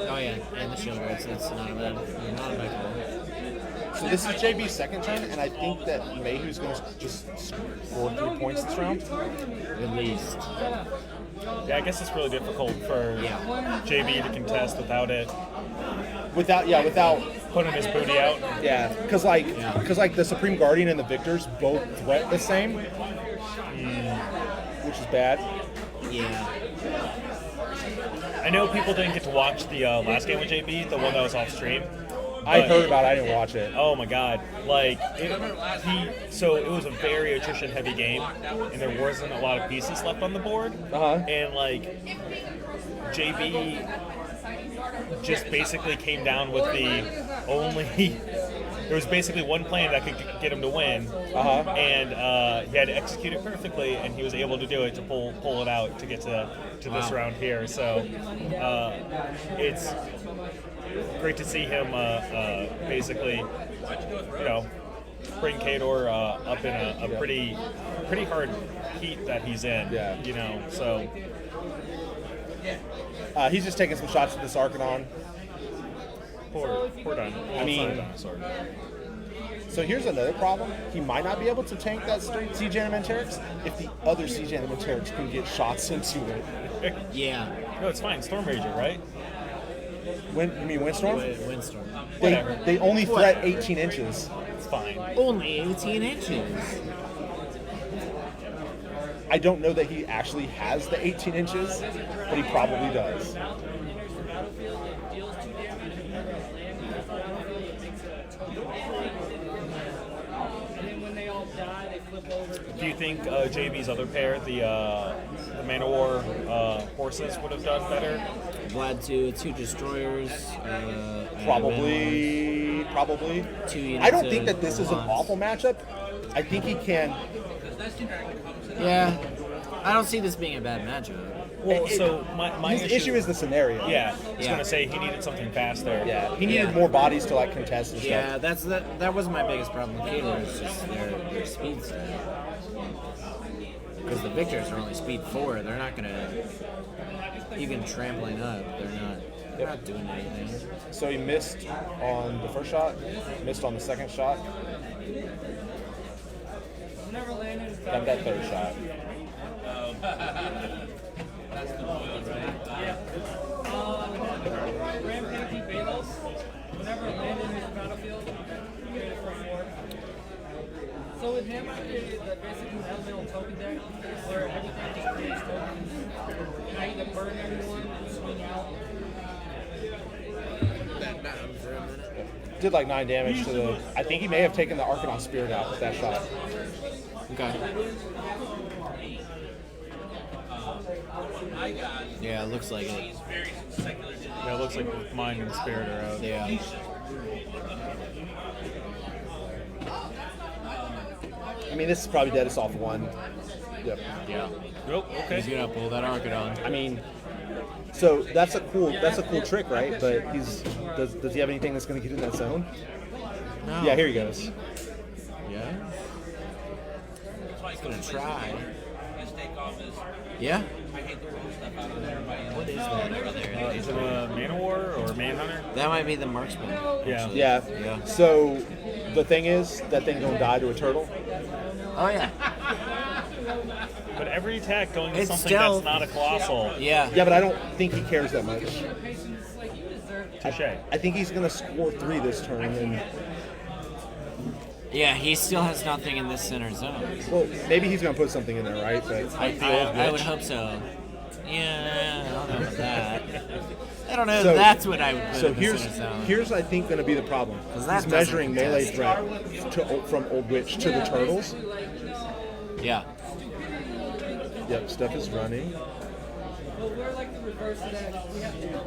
Oh yeah, and the shield guards. That's not a bad, not a bad call. So this is JB's second turn, and I think that Mayhew's going to just score 3 points this round. At least. Yeah, I guess it's really difficult for JB to contest without Without putting his booty out. yeah, because like the Supreme Guardian and the Victors both threat the same, which is bad. Yeah. I know people didn't get to watch the last game with JB, the one that was off stream. I heard about it, I didn't watch it. Oh my god! Like so it was a very attrition-heavy game, and there wasn't a lot of pieces left on the board. And like JB just basically came down with the only. There was basically one plan that could get him to win, and he had to execute it perfectly, and he was able to do it to pull it out to get to this round here. So it's great to see him basically, bring Khador up in a pretty hard heat that he's in. Yeah. So he's just taking some shots at this Arcanon. poor dinosaur. I mean, dinosaur. So here's another problem. He might not be able to tank that straight Siege Animatrix if the other Siege Animatrix can get shots into it. Yeah. No, it's fine. Storm Ranger, right? You mean Windstorm? Windstorm. Whatever. They only threat 18 inches. It's fine. Only 18 inches. I don't know that he actually has the 18 inches, but he probably does. Do you think JB's other pair, the Man-O-War horses, would have done better? Vlad 2 destroyers. Probably. Two units I don't think that this is an Wands. awful matchup. I think he can. Yeah. I don't see this being a bad matchup. Well, so my His issue is the scenario. Yeah, I was Yeah. gonna say he needed something faster. Yeah, he needed Yeah. more bodies to like contest and stuff. Yeah, that was my biggest problem with Khador, is just their speed stat. Because the Victors are only speed 4, they're not gonna even trampling up. They're not doing anything. So he missed on the first shot, missed on the second shot, got that third shot. Rampaging Balos, whenever it landed in the battlefield, you get it for 4. So with him, I created basically an elemental token deck where everything just creates tokens. And I either burn everyone and swing out. Did like 9 damage to the. I think he may have taken the Arcanon Spirit out with that shot. Okay. Yeah, it looks like it. Yeah, it looks like both Mind and Spirit are out. Yeah. I mean, this is probably dead. It's off 1. Yep. Yeah. Nope. Okay. He's gonna pull that Arcadon. I mean, so that's a cool trick, right? But does he have anything that's going to get in that zone? No. Yeah, here he goes. Yeah. He's gonna try. Yeah. What is that over there? Is it a Man-O-War or Manhunter? That might be the marksman. Yeah. actually. Yeah. Yeah. So the thing is, that thing don't die to a turtle. Oh yeah. But every attack going to It's something stealth. that's not a colossal. Yeah. Yeah, but I don't think he cares that much. Touche. I think he's going to score 3 this turn, and Yeah, he still has nothing in this center zone. well, maybe he's going to put something in there, right? But I would hope so. Yeah, I don't know about that. I don't know So- if that's what I would put So in the center zone. here's I think going to be the problem. 'Cause that He's measuring doesn't melee contest. threat from Old Witch to the turtles. Yeah. Yep, Steph is running. But we're like the reverse of that. We have to.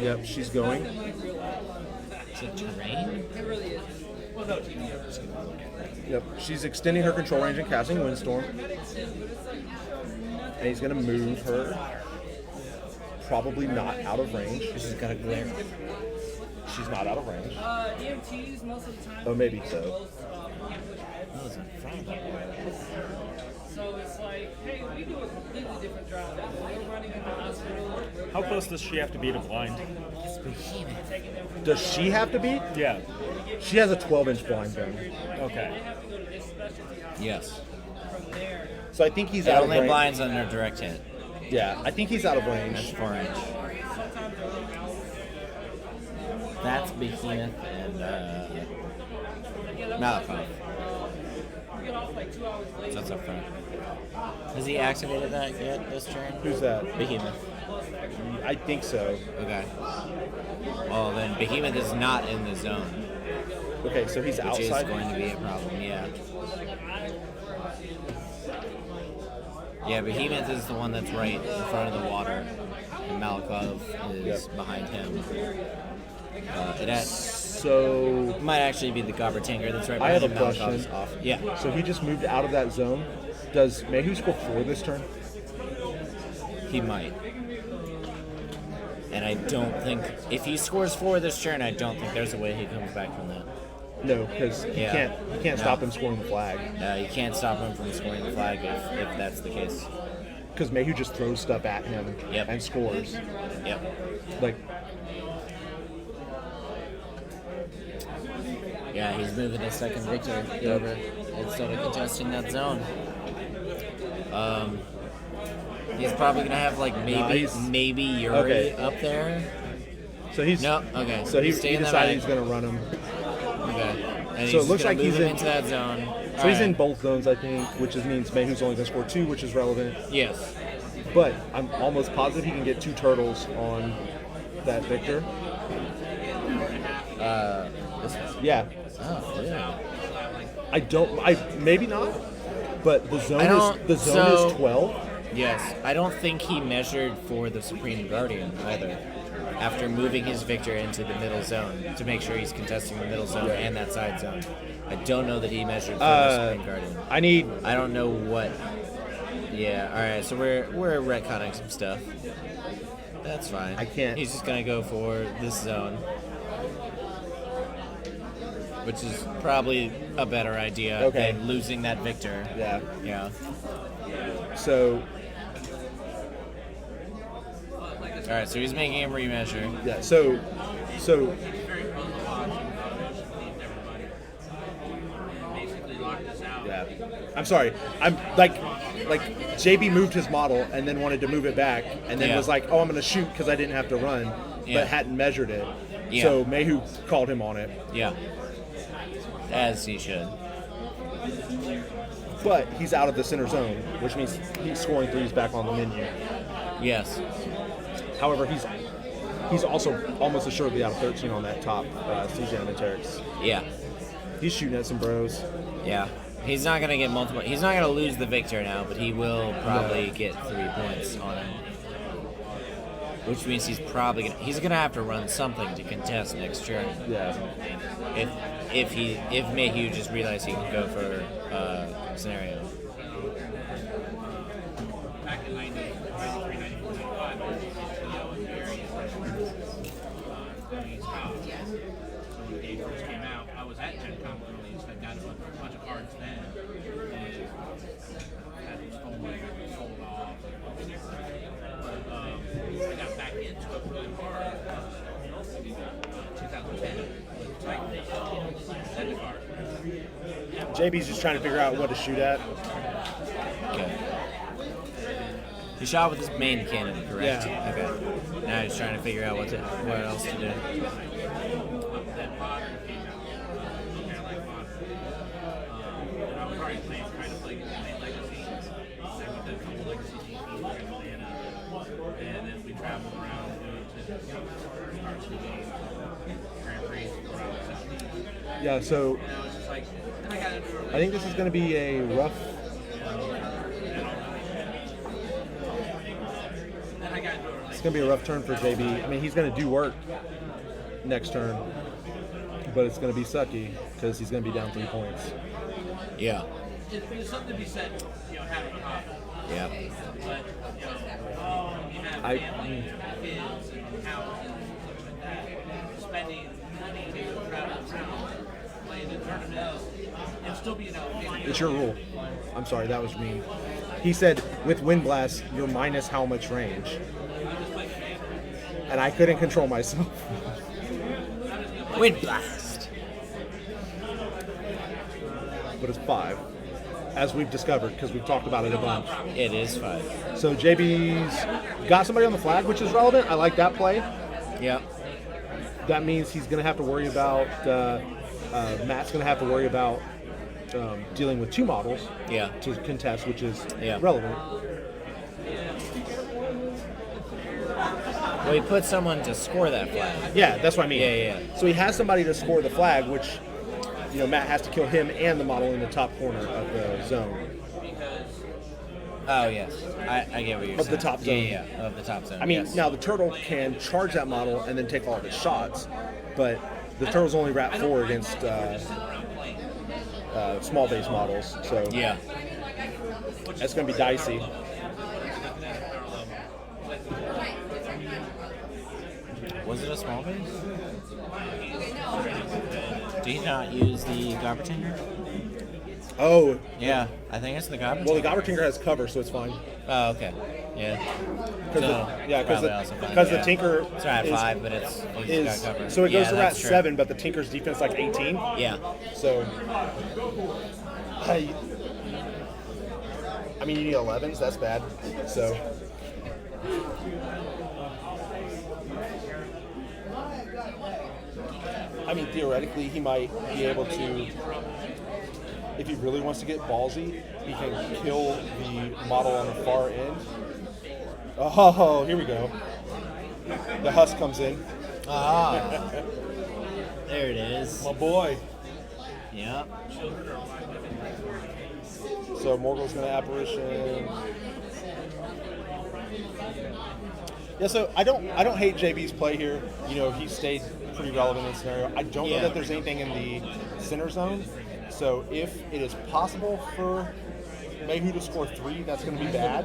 Yep, she's going. Is it terrain? It really is. Yep, she's extending her control range and casting Windstorm. and he's going to move her. Probably not out of range. She's got a glare. She's not out of range. EMTs most of the time. Oh, maybe so. Oh, it's in front of that. So it's like, hey, we do a completely different job. We're running in the hospital. How close does she have to be to blind? Does she have to be? Yeah. She has a 12-inch blind gun. Okay. Yes. So I think he's It out of only range. blinds under direct hit. Yeah, I think he's out of That's range. 4-inch. That's Behemoth and Malachi. So that's up front. Has he activated that yet this turn? Who's that? Behemoth. I think so. Okay. Well, then Behemoth is not in the zone, Okay, so he's which is outside. going to be a problem, yeah. Yeah, Behemoth is the one that's right in front of the water, and Malakov is behind him. So It might actually be the Gobber Tinker that's right I have behind a him. Malakov question. is off. Yeah. So he just moved out of that zone. Does Mayhew score 4 this turn? He might. And I don't think, if he scores 4 this turn, I don't think there's a way he comes back from that. No, because he Yeah. can't stop him scoring the flag. You can't stop him from scoring the flag if that's the case. Because Mayhew just throws stuff at him Yep. and scores. Yep. Like, Yeah, he's moving his second victor over instead of contesting that zone. He's probably gonna have like maybe Yuri Okay. up there. so he's No, okay. So he Stay in the decided bag. he's going to run him. Okay. And So it he's looks gonna like he's move him in- into that zone. So he's in Alright. both zones, I think, which means Mayhew's only going to score 2, which is relevant. Yes. But I'm almost positive he can get 2 turtles on that victor. This one. Yeah. Oh, yeah. Maybe not. But the zone I don't- is so- is 12. Yes. I don't think he measured for the Supreme Guardian either. After moving his victor into the middle zone to make sure he's contesting the middle zone and that side zone. I don't know that he measured for the Supreme Guardian. I don't know what. Yeah, alright, so we're retconning some stuff. That's fine. I can't- He's just gonna go for this zone. Which is probably a better idea Okay. than losing that victor. Yeah. Yeah. So Alright, so he's making him remeasure. yeah. So yeah. I'm sorry. I'm like JB moved his model and then wanted to move it back and then Yeah. was like, "Oh, I'm going to shoot because I didn't have to run," Yeah. but hadn't measured it. Yeah. So Mayhew called him on it. Yeah. As he should. But he's out of the center zone, which means he's scoring 3s back on the menu. Yes. However, he's also almost assuredly out of 13 on that top siege animatrix. Yeah. He's shooting at some bros. Yeah. He's not gonna get multiple. He's not gonna lose the victor now, but he will probably get 3 points on him. Which means he's gonna have to run something to contest next turn. Yeah. If Mayhew just realized he can go for scenario. Back in 93, 94, 95, I was in very So when the game first came out, I was at Gen Con release. I got a bunch of cards then. And had them sold off. But I got back into it really hard. 2010. Like, card. JB's just trying to figure out what to shoot at. Okay. He shot with his main cannon, correct? Yeah. Okay. Now he's trying to figure out what else to do. Then Modern came out. Okay, I like Modern. And I was already trying to play Legacy. And we did a couple Legacy GPs in Atlanta. And then we traveled around to start to Grand Prix around the Southeast. Yeah, so And I was just like, and I got into it. I think this is going to be a rough. Then I got into it. It's going to be a rough turn for JB. I mean, he's going to do work next turn, but it's going to be sucky because he's going to be down 3 points. Yeah. There's something to be said, having a hobby. Yeah. But, you have I- family, kids, and houses, and stuff like that. Spending money to travel around, playing in tournaments, and still being out. It's your rule. I'm sorry, that was mean. He said with Wind Blast, you're minus how much range. And I couldn't control myself. Wind Blast. But it's 5, as we've discovered, because we've talked about it a bunch. It is 5. So JB's got somebody on the flag, which is relevant. I like that play. Yep. That means he's going to have to worry about, Matt's going to have to worry about dealing with 2 models Yeah. to contest, which is Yeah. relevant. Well, he put someone to score that flag. Yeah, that's what I mean. Yeah. So he has somebody to score the flag, which, Matt has to kill him and the model in the top corner of the zone. Oh, yes. I get what you're Of saying. the top zone. Yeah, of the top zone. I mean, yes. now the turtle can charge that model and then take all of its shots, but the turtle's only wrap 4 against small base models, so Yeah. that's going to be dicey. Was it a small base? Do you not use the Gobber Tinker? Oh, Yeah, I think it's the Gobber well, the Tinker. Gobber Tinker has cover, so it's fine. Oh, okay. Yeah. Because Because the Tinker It's at is, 5, but it's got cover. so it goes Yeah, to rat that's true. 7, but the Tinker's defense like 18. Yeah. So, I mean, you need 11s. That's bad. So, I mean, theoretically, he might be able to, if he really wants to get ballsy, he can kill the model on the far end. Oh, here we go. The Husk comes in. Ah. There it is. My boy. Yep. So Morghoul's going to apparition. Yeah, so I don't hate JB's play here. He stayed pretty relevant in the scenario. I don't know Yeah. that there's anything in the center zone. So if it is possible for Mayhew to score 3, that's going to be bad.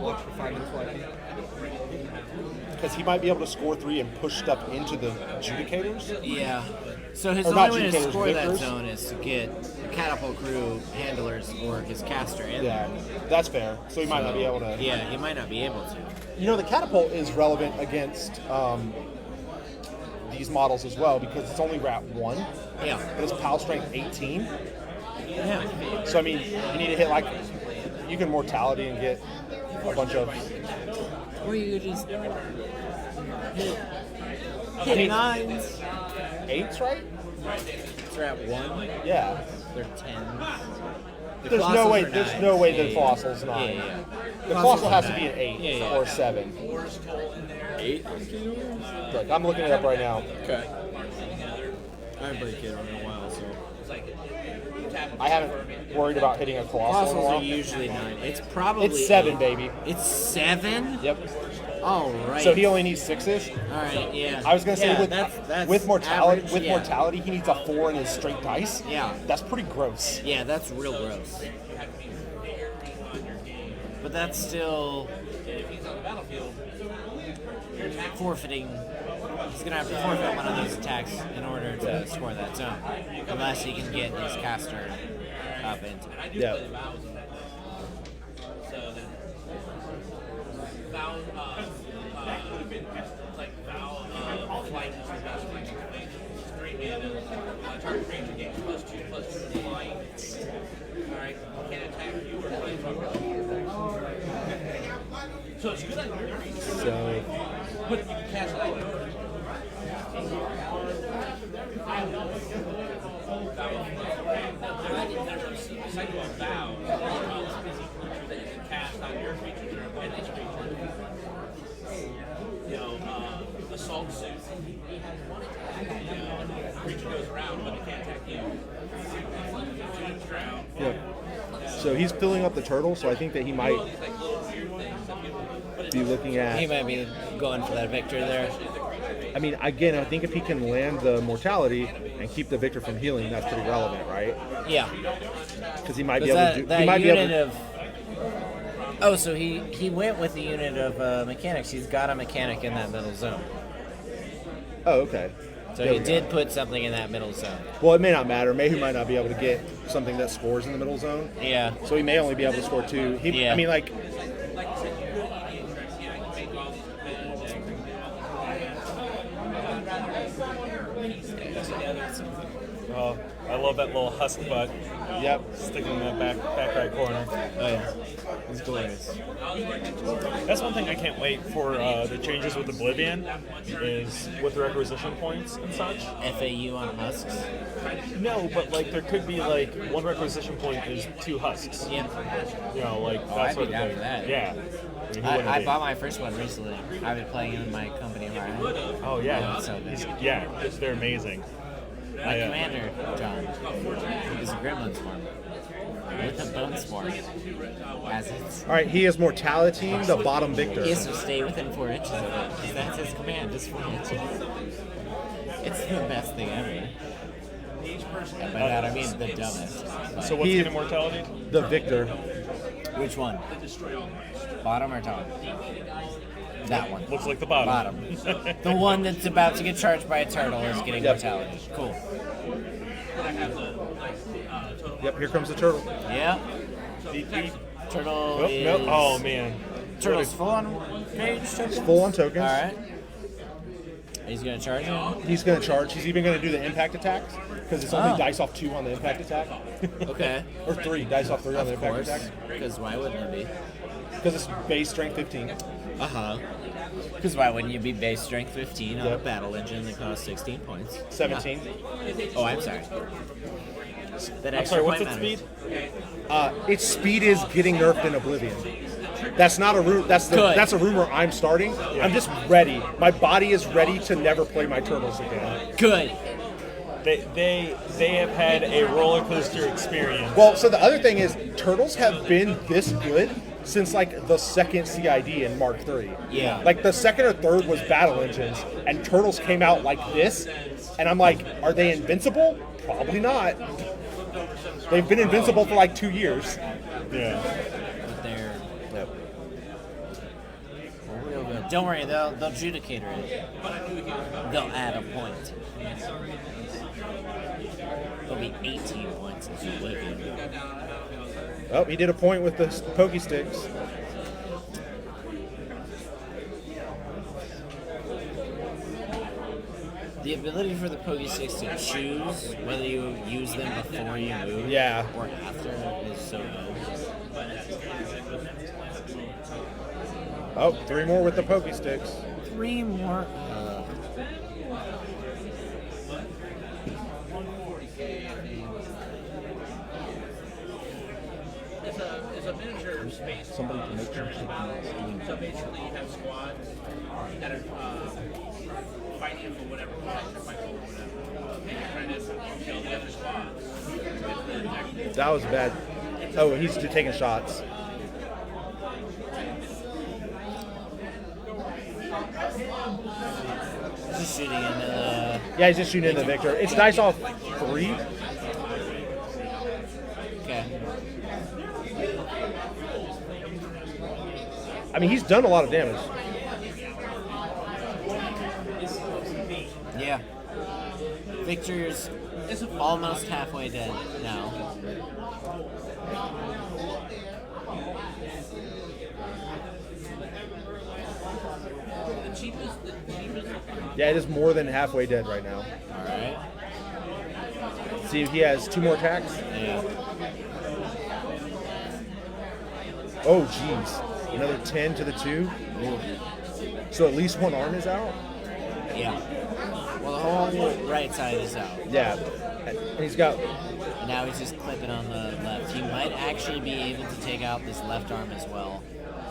Because he might be able to score 3 and push stuff into the adjudicators. Yeah. So his Or not only way to Judicators, score that Victors. zone is to get the catapult crew handlers or his caster in Yeah, there. that's fair. So he might not be able to. Yeah, he might not be able to. The catapult is relevant against these models as well because it's only wrap 1, Yeah. but it's PAL strength 18. Yeah. So, I mean, you need to hit you can mortality and get a bunch of. Or you could just I mean, 9s. 8s, right? They're at 1. Yeah. They're 10s. There's no way. There's no way the Colossal's 9. Yeah. The Colossals Colossal are has to 9. be an 8 Yeah. or 7. 8? Look, I'm looking it up right now. Okay. I haven't played Khador in a while, so. I haven't worried about hitting a Colossal in a Colossals while. are usually 9. It's probably It's 7, 8. baby. It's 7? Yep. All right. So he only needs 6-ish. All right, yeah. I was gonna say Yeah, with that's mortality, average, yeah. he needs a 4 in his straight dice. Yeah. That's pretty gross. Yeah, that's real gross. But that's still forfeiting. He's gonna have to forfeit one of those attacks in order to score that zone, unless he can get his caster up into it. Yeah. So it's good on your feet, So but you can cast it. There's a cycle of vow that you can cast on your creature and its creature. Assault suit. Creature goes around, but it can't attack you. Shoots drown. yeah. So he's filling up the turtle. So I think that he might be looking at. He might be going for that victory there. I mean, again, I think if he can land the mortality and keep the victor from healing, that's pretty relevant, right? Yeah. Because he might be Because able to do. that He might be unit able to, Oh, so he went with the unit of mechanics. He's got a mechanic in that middle zone. Oh, okay. So There he we did go. put something in that middle zone. Well, it may not matter. Mayhew might not be able to get something that scores in the middle zone. Yeah. So he may only be able to score 2. Yeah. I mean, like, Oh, I love that little husk butt yep. sticking in the back right corner. Oh yeah. It's glorious. That's one thing I can't wait for the changes with Oblivion is with requisition points and such. FAU on husks. No, but like there could be like 1 requisition point is 2 husks. Yeah. You know, like Oh, that I'd sort be of down thing. for that. Yeah. I mean, who wouldn't I be? bought my first one recently. I've been playing in my company where I am. Oh yeah, So good. yeah, they're amazing. My commander, John, is a gremlin swarm with a bone swarm. As it's, All right, he is mortality, the bottom victor. he has to stay within 4 inches of it because that's his command, is 4 inches. It's the best thing ever. And by that I mean the dumbest. But So what's He- the immortality? The victor. which one? Bottom or top? That one. Looks like the bottom. Bottom. The one that's about to get charged by a turtle is getting Yep. mortality. Cool. Yep, here comes the turtle. Yeah. Beep, beep. Turtle Nope, is... nope. Oh man. Turtle's full on page tokens? Full on tokens. Alright. He's gonna charge him. He's going to charge. He's even going to do the impact attacks because it's only Oh. dice off 2 on the impact attack. Okay. Or 3, dice off 3 on the Of impact course. attack. Because why wouldn't it be? Because it's base strength 15. Uh-huh. Because why wouldn't you be base strength 15 on a Yep. battle engine that costs 16 points? 17. Yeah. Oh, I'm sorry. That I'm extra sorry, what's point its matters. speed? Its speed is getting nerfed in Oblivion. That's not a Good. that's a rumor I'm starting. I'm just ready. My body is ready to never play my turtles again. Good. They have had a roller coaster experience. Well, so the other thing is turtles have been this good since like the second CID in Mark III. Yeah. Like the second or third was battle engines, and turtles came out like this, and I'm like, are they invincible? Probably not. They've been invincible for like 2 years. Yeah. But they're Yep. real good. Don't worry, they'll judicator it. They'll add a point. It'll be 18 points if you live in. Oh, he did a point with the pokey sticks. The ability for the Pokey Sticks to choose whether you use them before you move Yeah. or after is so good. Oh, 3 more with the pokey sticks. 3 more. It's a miniature space. Somebody can make sure. So basically, you have squads that are fighting for whatever position, fighting for whatever, and you're trying to kill the other squads. With the objective. That was bad. Oh, he's taking shots. Just shooting into the. Yeah, he's just shooting in the victor. It's dice off 3. Okay. I mean, he's done a lot of damage. Yeah. Victor's almost halfway dead now. Yeah, it is more than halfway dead right now. Alright. See if he has 2 more attacks. Yeah. Oh, jeez. Another 10 to the 2. Ooh. So at least 1 arm is out? Yeah. Well, the whole right side is out. Yeah. And he's got... And now he's just clipping on the left. He might actually be able to take out this left arm as well,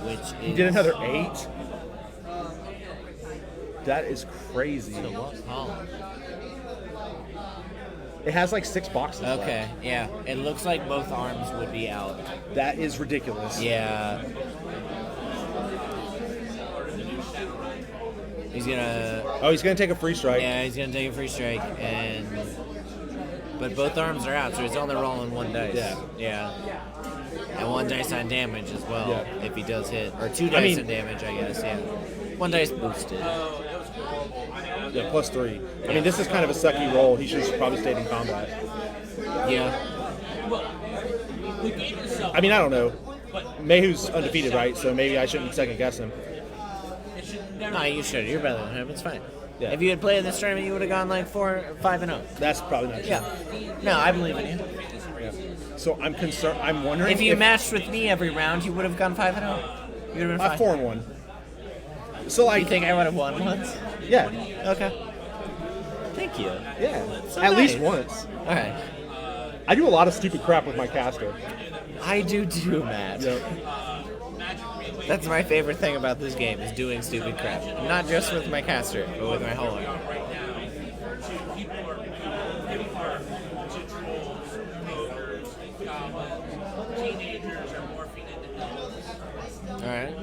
which is... He did another 8? That is crazy. So what column? It has like 6 boxes Okay, yeah. It looks like both arms would be out. left. That is ridiculous. Yeah. He's gonna... Oh, he's going to take a free strike. Yeah, he's gonna take a free strike, and... But both arms are out, so he's only rolling 1 dice. Yeah. Yeah. And 1 dice on damage as well, Yeah. if he does hit. Or 2 dice on damage, I guess, yeah. 1 dice boosted. Yeah, +3. I mean, this is kind of a sucky roll. He should have probably stayed in combat. Yeah. I mean, I don't know. Mayhew's undefeated, right? So maybe I shouldn't second guess him. No, you should. You're better than him. It's fine. Yeah. If you had played in this tournament, you would have gone like 5-0. That's probably not true. Yeah. No, I believe in you. Yeah. So I'm concerned. I'm wondering If you matched with me every round, you would have gone 5-0. You would have been I'm fine. 4-1. So like, You think I would have won once? yeah, Okay. Thank you. yeah, So at least nice. once. All right. I do a lot of stupid crap with my caster. I do too, Matt. Yep. That's my favorite thing about this game is doing stupid crap. Not just with my caster, but with my hauler. Alright.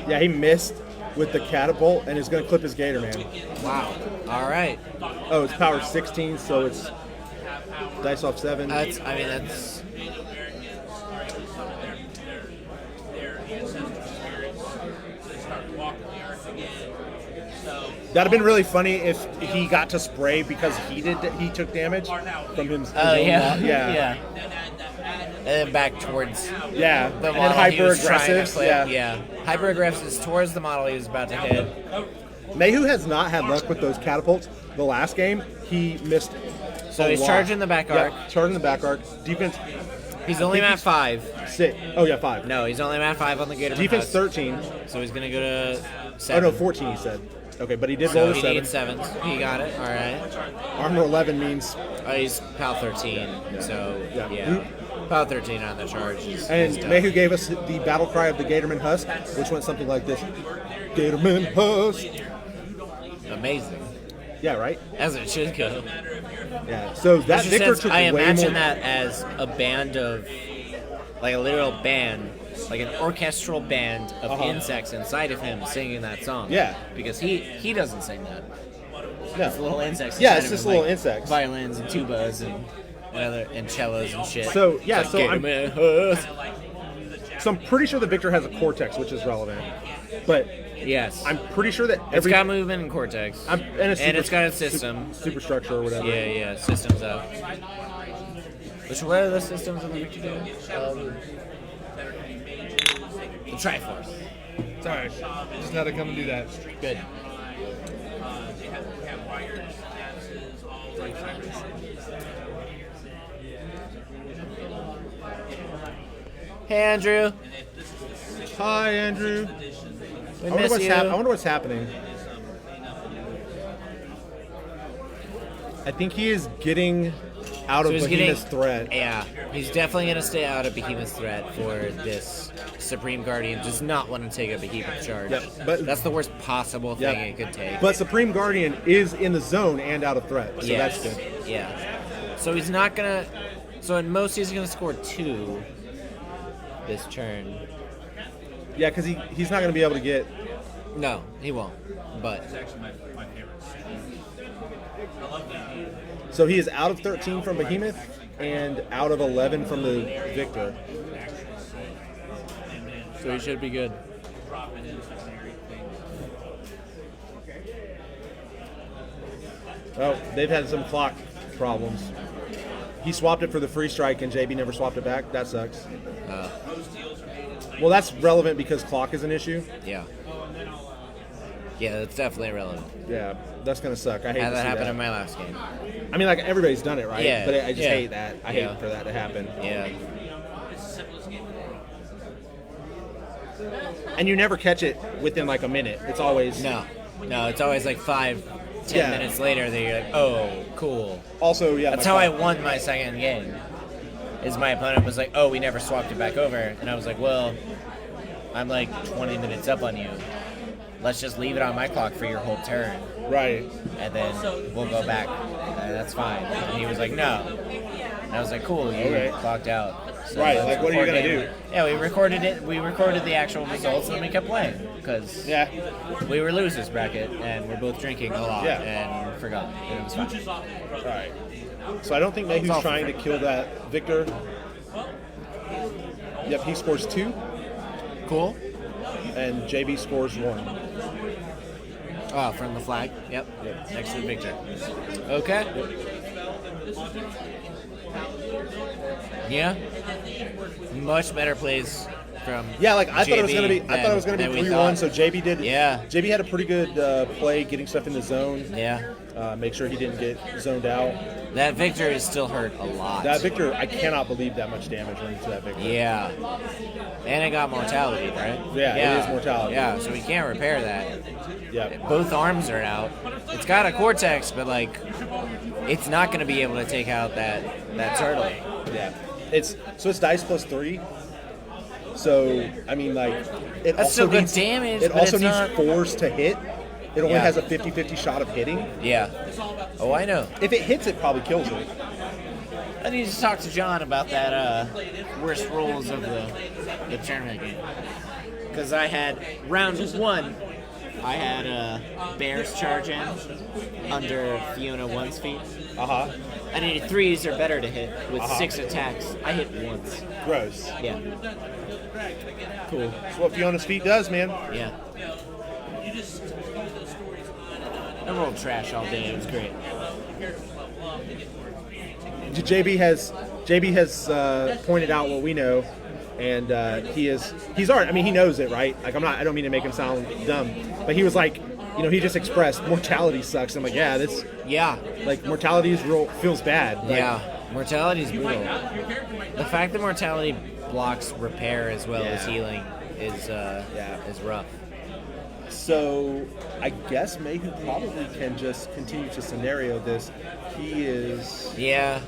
Yeah, he missed with the catapult and is going to clip his gator, man. Wow. Alright. Oh, it's power 16, so it's dice off 7. That's. That'd have been really funny if he got to spray because he took damage from his Oh, own yeah. lot. Yeah. And then back towards Yeah. the And model hyper he was trying to aggressive. clip. Yeah. Hyper aggressive is towards the model he was about to hit. Mayhew has not had luck with those catapults. The last game, he missed. So he's lot. charging the back arc. Yeah, charging the back arc. Defense He's only at 5. 6. Oh yeah, 5. No, he's only at 5 on the Gator. Defense 13. So he's gonna go to Oh 7. no, 14. He said. Okay, but he did So roll a he 7. needs 7s. He got it. All right. Armor 11 means. Oh, he's PAL 13. So Yeah. yeah. PAL 13 on the charge. is And tough. Mayhew gave us the battle cry of the Gatorman Husk, which went something like this: Gatorman Husk. Amazing. Yeah, right. As it should go. Yeah. So that Which Victor sense, took I way imagine more. that as a band of, like a literal band, like an orchestral band of insects inside of him singing that song. Yeah. Because he doesn't sing that. Yeah. It's little insects. Yeah, inside it's of just him, little like insects. Violins and tubas and cellos and shit. So yeah, It's so like, I'm Gatorman Husk. so I'm pretty sure the Victor has a cortex, which is relevant, but Yes. I'm pretty sure that It's every got movement and cortex. and it's got a system. superstructure or whatever. Yeah, systems up. What are the systems of the Victor do? The Triforce. It's alright. Just had to come and do that. Good. Hey, Andrew. Hi, Andrew. We I wonder miss what's you. I wonder what's happening. I think he is getting out So of he's Behemoth's getting- threat. Yeah, he's definitely going to stay out of Behemoth's threat for this. Supreme Guardian does not want to take a Behemoth charge. Yep, but- that's the worst possible thing Yep. it could take. But Supreme Guardian is in the zone and out of threat, so Yes. that's good. Yeah. So he's not gonna. So at most he's gonna score 2 this turn. Yeah, because he's not going to be able to get. No, he won't. But So he is out of 13 from Behemoth and out of 11 from the Victor. so he should be good. Oh, they've had some clock problems. He swapped it for the free strike and JB never swapped it back. That sucks. Well, that's relevant because clock is an issue. Yeah. Yeah, that's definitely relevant. Yeah, that's going to suck. I hate Had to that see happen that. in my last game. I mean, like, everybody's done it, right? Yeah, But I just yeah. hate that. I Yeah. hate for that to happen. Yeah. And you never catch it within, like, a minute. It's always... No, it's always like 5, 10 Yeah. minutes later that you're like, oh, cool. Also, yeah. That's my how I clock- won my second game. Is my opponent was like, oh, we never swapped it back over. And I was like, well, I'm like 20 minutes up on you. Let's just leave it on my clock for your whole turn. Right. And then we'll go back. And that's fine. And he was like, no. And I was like, cool, you Okay. clocked out. So Right, let's like, what are you record gonna it. Yeah, we recorded it. We recorded the actual results, and then we kept playing. Because Yeah. we were losers bracket, and we're both drinking a lot, Yeah. and forgot. It was fine. All right. So I don't think Mayhew's all trying to kill that Victor. Yep, he scores 2, Cool. and JB scores 1. Oh, from the flag. Yep. Next to the Victor. Okay. Yeah. Much better plays from. Yeah, like I thought it was gonna be. JB I thought it was gonna be than we 3-1. thought. So JB did. Yeah. JB had a pretty good play, getting stuff in the zone. Yeah. Make sure he didn't get zoned out. That Victor is still hurt a lot. That Victor, I cannot believe that much damage went into that Victor. Yeah. And it got mortality, right? Yeah, it is mortality. Yeah, so we can't repair that. Yeah. Both arms are out. It's got a Cortex, but like, it's not going to be able to take out that turtle. Yeah. It's dice plus 3. So I mean, like, it That's also still good needs damage, It but also it's needs not- 4s to hit. It only Yeah. has a 50-50 shot of hitting. Yeah. Oh, I know. If it hits, it probably kills it. I need to talk to John about that worst rolls of the tournament game. Because I had round 1, I had Bears charge in under Fiona 1's feet. Uh-huh. I needed 3s or better to hit with 6 attacks. I hit once. Gross. Yeah. Cool. That's what Fiona's feet does, man. Yeah. I rolled trash all day. It was great. JB has pointed out what we know, and he's already. I mean, he knows it, right? Like, I don't mean to make him sound dumb, but he was like, he just expressed mortality sucks. I'm like, yeah, that's Yeah. like mortality feels bad. Like, Yeah. Mortality's brutal. The fact that mortality blocks repair as well as Yeah. healing is rough. So I guess Mayhew probably can just continue to scenario this. He is. Yeah.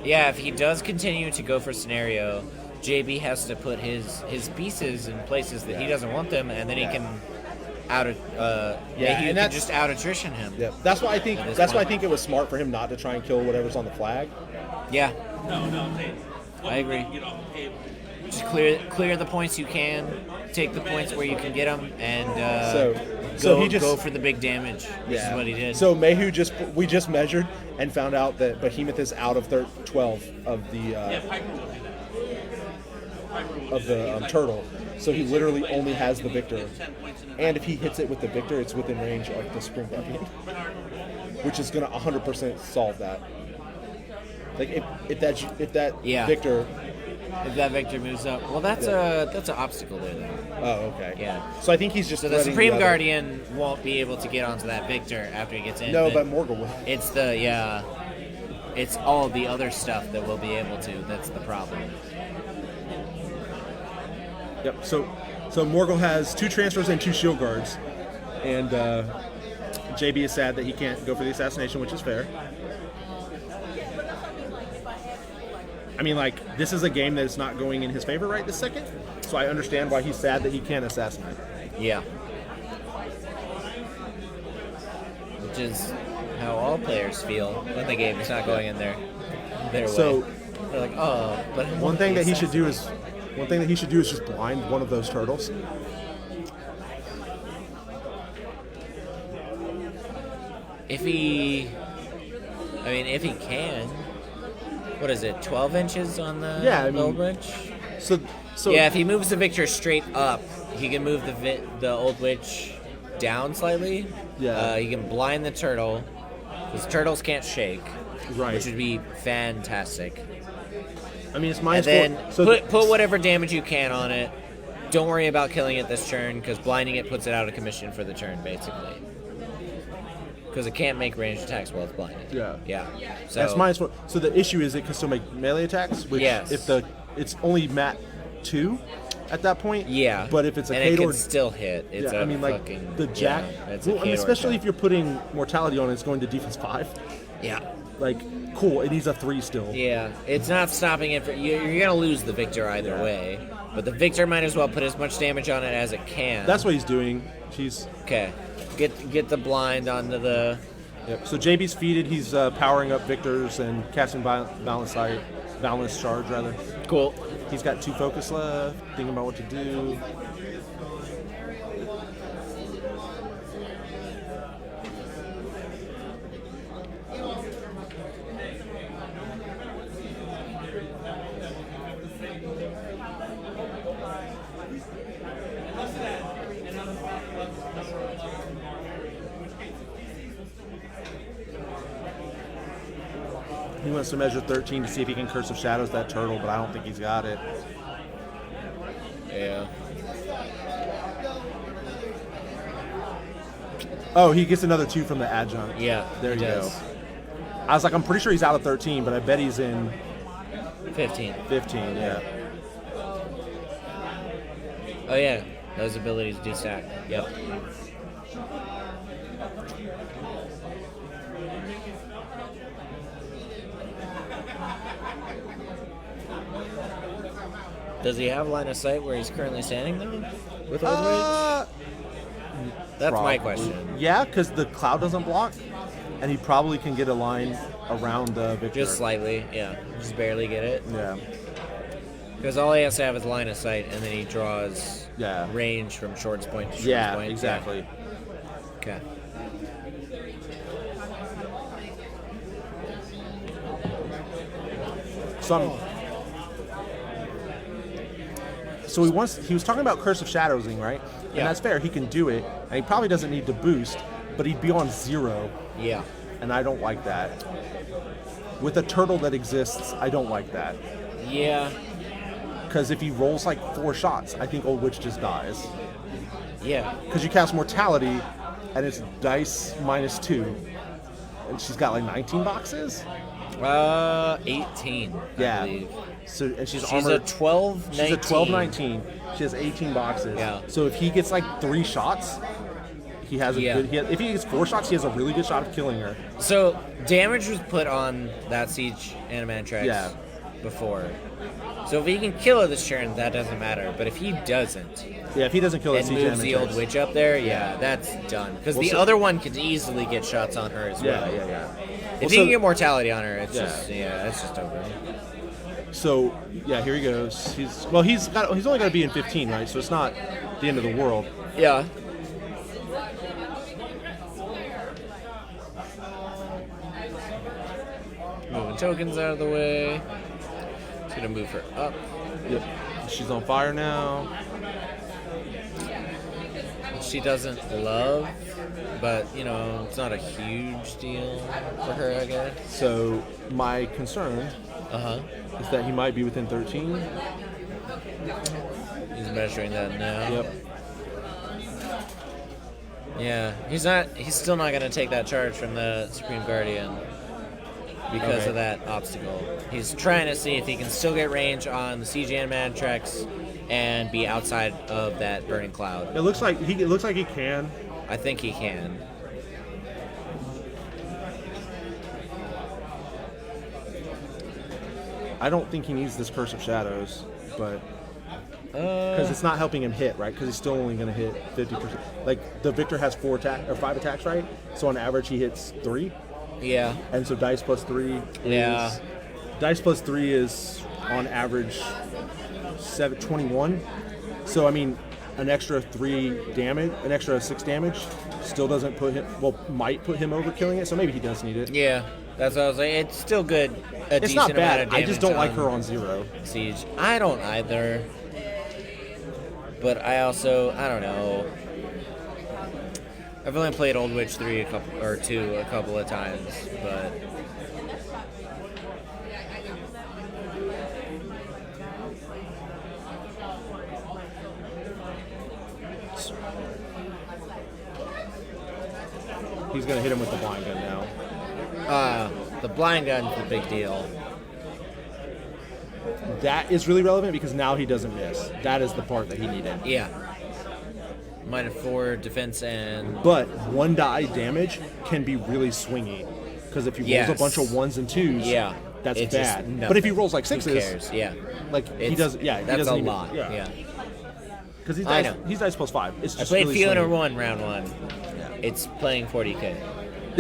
Yeah, if he does continue to go for scenario, JB has to put his pieces in places that he doesn't want them, and then he can Mayhew and can just out attrition him. Yeah, that's why I think At this that's why I point. think it was smart for him not to try and kill whatever's on the flag. Yeah, No, I agree. Just clear the points you can, take the points where you can get them, and So he just go for the big damage. Which is what he did. So Mayhew we just measured and found out that Behemoth is out of 12 of the turtle. So he literally only has the Victor, and if he hits it with the Victor, it's within range of the Spring Guardian, which is going to 100% solve that. Like if that Yeah. Victor. If that Victor moves up, well, that's an obstacle there, though. Oh, okay. Yeah. So I think he's just. So the threading Supreme other- Guardian won't be able to get onto that Victor after he gets in. No, but Morghoul will. It's it's all the other stuff that we'll be able to. That's the problem. Yep. So Morghoul has 2 transfers and 2 shield guards, and JB is sad that he can't go for the assassination, which is fair. I mean, like, this is a game that is not going in his favor right this second, so I understand why he's sad that he can't assassinate. Yeah. Which is how all players feel when the game is not going in their So way. They're like, oh, but one thing that he should do is just blind one of those turtles. if he can. What is it? 12 inches on the old witch? So Yeah, if he moves the Victor straight up, he can move the old witch down slightly. Yeah. He can blind the turtle, because turtles can't shake. Right. Which would be fantastic. I mean, it's And minus then 4. So put whatever damage you can on it. Don't worry about killing it this turn, because blinding it puts it out of commission for the turn, basically. Because it can't make ranged attacks while it's blinded. Yeah. Yeah. So that's minus 4. So the issue is it can still make melee attacks, which Yes. if it's only mat 2 at that point. Yeah. But if it's a and it can Khador, still hit. It's I mean, like fucking, the Jack. it's a Well, I mean, Khador especially attack. if you're putting mortality on it, it's going to defense 5. Yeah. Like, cool. It needs a 3 still. Yeah, it's not stopping it. You're going to lose the Victor either way. But the Victor might as well put as much damage on it as it can. That's what he's doing. He's Okay. Get the blind onto the... Yep. So JB's feeded. He's powering up Victors and casting balance charge rather. Cool. He's got 2 focus left. Thinking about what to do. He wants to measure 13 to see if he can Curse of Shadows that turtle, but I don't think he's got it. Yeah. Oh, he gets another 2 from the adjunct. Yeah. There he you does. go. I was like, I'm pretty sure he's out of 13, but I bet he's in 15. 15, yeah. Oh yeah, those abilities do stack. Yep. Does he have line of sight where he's currently standing though? With Old Witch? That's my question. Yeah, because the cloud doesn't block, and he probably can get a line around Victor. Just slightly, yeah. Just barely get it. Yeah. Because all he has to have is line of sight, and then he draws Yeah. range from short's point to short's Yeah, point. exactly. Okay. So he was talking about Curse of Shadowsing, right? And Yeah. that's fair. He can do it, and he probably doesn't need to boost, but he'd be on 0, Yeah. and I don't like that. With a turtle that exists, I don't like that. Yeah. Because if he rolls like 4 shots, I think Old Witch just dies. Yeah. Because you cast Mortality, and it's dice -2, and she's got like 19 boxes. 18. Yeah. I believe. So and she's She's armored. a 12, 19. She's a 12-19. She has 18 boxes. Yeah. So if he gets like 3 shots, he has a Yeah. good. If he gets 4 shots, he has a really good shot of killing her. So damage was put on that Siege Animatrix Yeah. before. So if he can kill her this turn, that doesn't matter. But if he doesn't, Yeah, if he doesn't kill that and siege moves the Old Animatrix. Witch up there, yeah, that's done. Because Well, the so- other one could easily get shots on her as Yeah, well. yeah. If Well, he so- can get mortality on her, it's Yeah. just it's just over. So yeah, here he goes. He's only got to be in 15, right? So it's not the end of the world. Yeah. Moving tokens out of the way. It's gonna move her up. Yep. She's on fire now. She doesn't love, but it's not a huge deal for her, I guess. So my concern is that he might be within 13. He's measuring that now. Yep. Yeah, he's still not gonna take that charge from the Supreme Guardian because Okay. of that obstacle. He's trying to see if he can still get range on the Siege Animatrix and be outside of that burning cloud. It looks like he can. I think he can. I don't think he needs this Curse of Shadows, but Uh, because it's not helping him hit, right? Because he's still only going to hit 50%. Like the Victor has 5 attacks, right? So on average he hits 3, yeah. and so dice plus 3 is Yeah. dice plus 3 is on average 21. So I mean, an extra 3 damage, an extra 6 damage, still doesn't put him. Well, might put him over killing it. So maybe he does need it. Yeah, that's what I was like. It's still good. It's not bad. I just don't like her on 0. Siege. I don't either. But I don't know. I've only played Old Witch 3 a couple of times, but He's going to hit him with the blind gun now. the blind gun's the big deal. That is really relevant because now he doesn't miss. That is the part that he needed. Yeah. -4 defense and But 1 die damage can be really swingy because if he rolls Yes. a bunch of 1s and 2s, yeah, that's it's just bad. nothing. But if he rolls like Who 6s, cares? Yeah. like he It's- does, yeah, he that's doesn't a even, lot. Yeah. Because I know. he's dice plus 5. It's I just played really Fiona swingy. 1 round 1. It's playing 40k.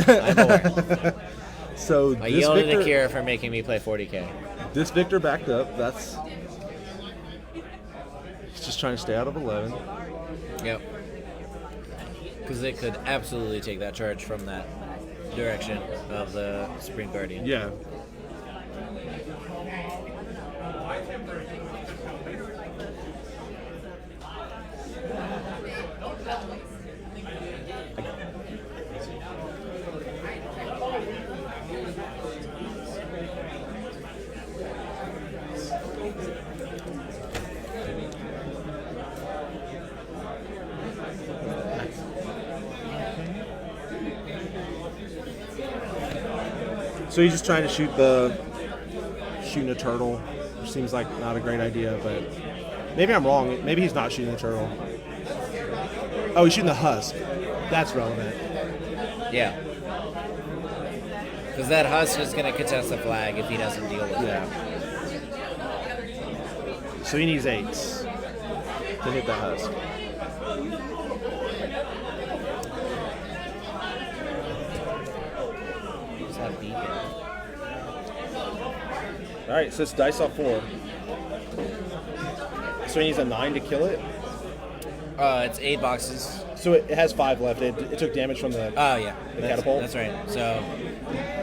I'm aware. So I this yelled at Victor, Akira for making me play 40k. this Victor backed up. He's just trying to stay out of 11. Yep. Because it could absolutely take that charge from that direction of the Supreme Guardian. Yeah. So he's just trying to shooting a turtle, which seems like not a great idea, but maybe I'm wrong. Maybe he's not shooting the turtle. Oh, he's shooting the husk. That's relevant. Yeah. Because that husk is going to contest the flag if he doesn't deal with it. So he needs 8s to hit that husk. What's that beat? All right, so it's dice off 4. So he needs a 9 to kill it. It's 8 boxes. So it has 5 left. It took damage from the Oh, yeah. the catapult. That's right. So,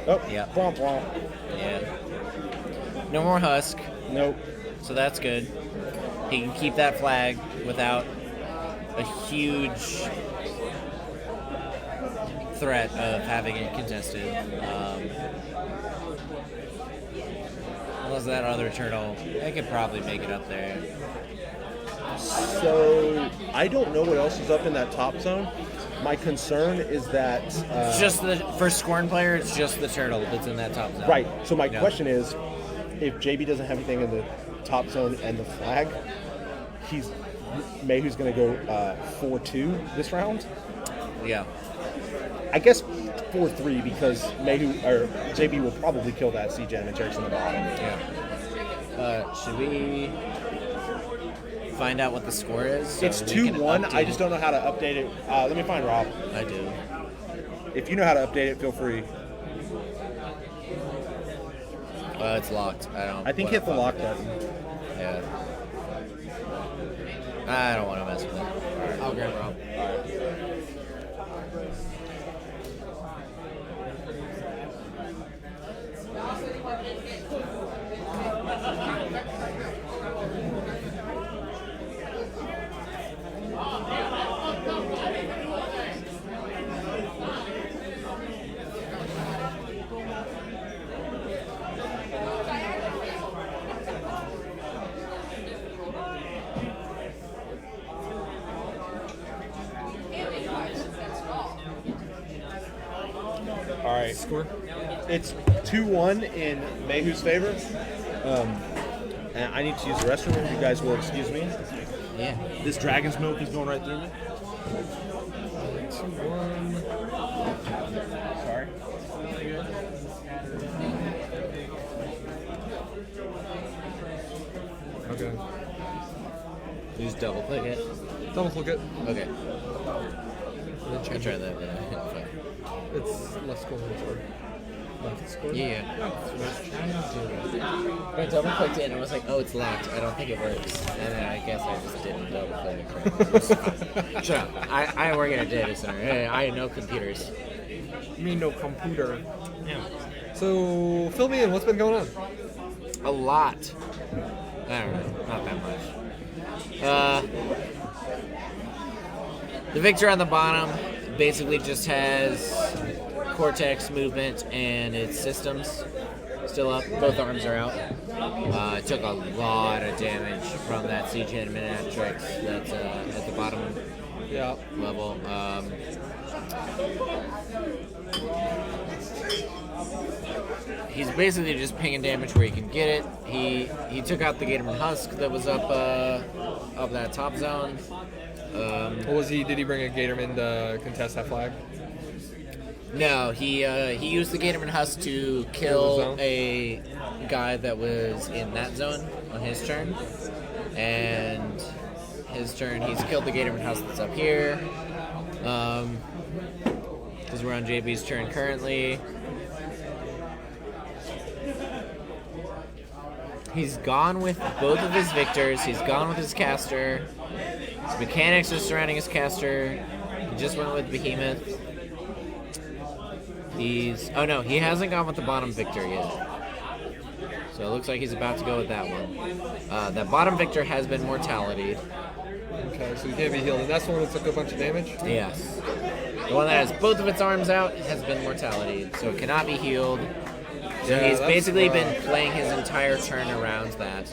Oh, Yeah. Womp womp. yeah. No more husk, Nope. so that's good. He can keep that flag without a huge threat of having it contested. Unless that other turtle, I could probably make it up there. So I don't know what else is up in that top zone. My concern is that It's just for Skorne player, it's just the turtle that's in that top zone. right. So my Yeah. question is, if JB doesn't have anything in the top zone and the flag, Mayhew's going to go 4-2 this round. Yeah. I guess 4-3 because JB will probably kill that Sea Animatrix in the bottom. Yeah. Should we find out what the score is? So It's we can 2-1. I update- just don't know how to update it. Let me find Rob. I do. If you know how to update it, feel free. It's locked. I think hit the lock button. Yeah. I don't want to mess with it. I'll grab Rob. All right. Score? It's 2-1 in Mayhew's favor. And I need to use the restroom. If you guys will excuse me. Yeah. This dragon's milk is going right through me. 2-1. Sorry. Okay. You just double click it. Double click it. Okay. And then I change tried it. that, but I hit the fuck. It's left score than score. Left score? Yeah. I double clicked it and I was like, oh, it's locked. I don't think it works. And then I guess I just didn't double click it correctly. Shut up. I work at a data center. Hey, I know computers. Me no computer. Yeah. So, fill me in. What's been going on? A lot. I don't know. Not that much. The Victor on the bottom basically just has Cortex movement and its systems still up. Both arms are out. It took a lot of damage from that Siege Animatrix that's at the bottom Yeah. level. He's basically just pinging damage where he can get it. He took out the Gatorman Husk that was up that top zone. What was he? Did he bring a Gatorman to contest that flag? No, he used the Gatorman Husk to kill a guy that was in that zone on his turn. And his turn, he's killed the Gatorman Husk that's up here. Because we're on JB's turn currently. He's gone with both of his Victors. He's gone with his caster. His mechanics are surrounding his caster. He just went with Behemoth. Oh no, he hasn't gone with the bottom Victor yet. So it looks like he's about to go with that one. That bottom Victor has been mortality. Okay, so he can't be healed. And that's the one that took a bunch of damage? Yes. The one that has both of its arms out has been mortality, so it cannot be healed. So Yeah, he's that's basically rough. been playing his entire turn around that.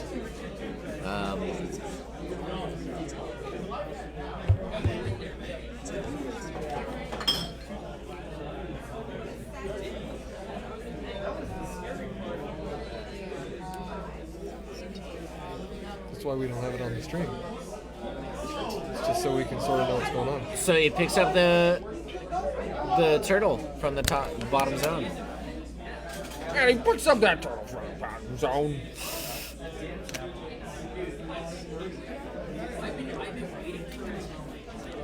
That's why we don't have it on the stream. It's just so we can sort of know what's going on. So he picks up the turtle from the bottom zone. And he picks up that turtle from the bottom zone.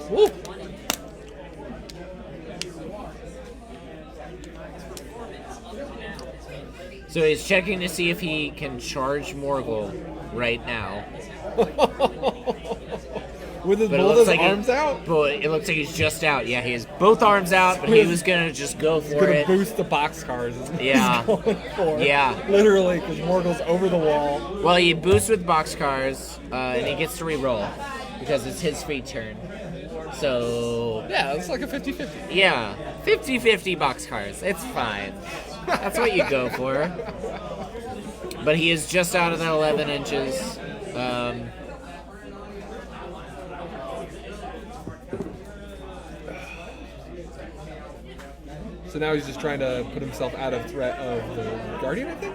Woo! So he's checking to see if he can charge Morghoul right now. With But both his arms out? But it looks like he's just out. Yeah, he has both arms out, but he was gonna just go for Gonna it. boost the boxcars. Is what Yeah. he's going for. Yeah. Literally, because Morghoul's over the wall. Well, he boosts with boxcars, and he gets to re-roll because it's his free turn. So Yeah, it's like a 50-50. yeah, 50-50 boxcars. It's fine. That's what you go for. But he is just out of the 11 inches. So now he's just trying to put himself out of threat of the Guardian, I think?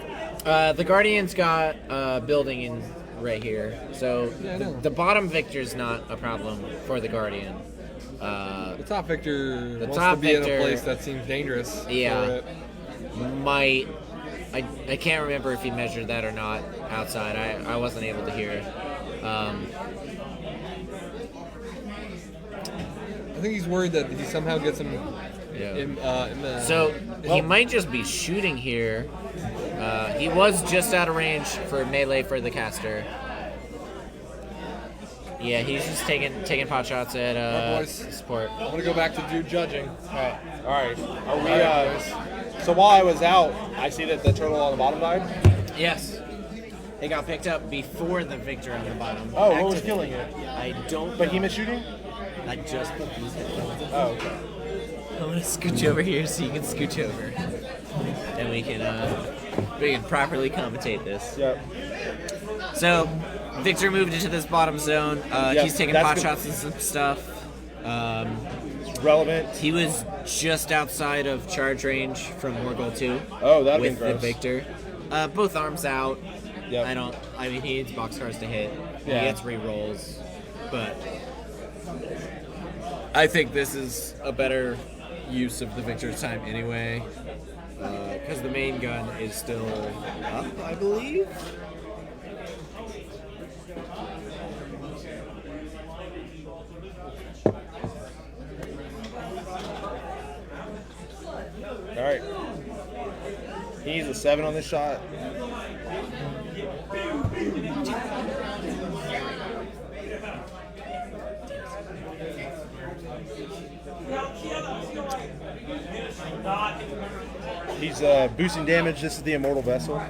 The Guardian's got building in right here. So Yeah, I know. the bottom Victor's not a problem for the Guardian. The top Victor wants top to be in Victor- a place that seems dangerous. Yeah. For it. Might I can't remember if he measured that or not outside. I wasn't able to hear. I think he's worried that he somehow gets him Yeah. in the... So he Well, might just be shooting here. He was just out of range for melee for the caster. Yeah, he's just taking pot shots at Alright, boys. support. I'm going to go back to do judging. All right. Are we? So while I was out, I see that the turtle on the bottom died. Yes. It got picked up before the Victor on the bottom. Oh, what was activated. killing it? I don't But he know. missed shooting. I just put these headphones on. Oh, okay. I'm gonna scooch over here so you can scooch over, and we can properly commentate this. Yep. So, Victor moved into this bottom zone. He's taking that's pot good. shots and some stuff. Relevant. He was just outside of charge range from Morghoul 2. Oh, that'd with been gross. the Victor. Both arms out. Yep. I mean, he needs boxcars to hit. Yeah. He gets re-rolls. But I think this is a better use of the Victor's time anyway. Because the main gun is still up, I believe. All right. He needs a 7 on this shot. He's boosting damage. This is the Immortal Vessel.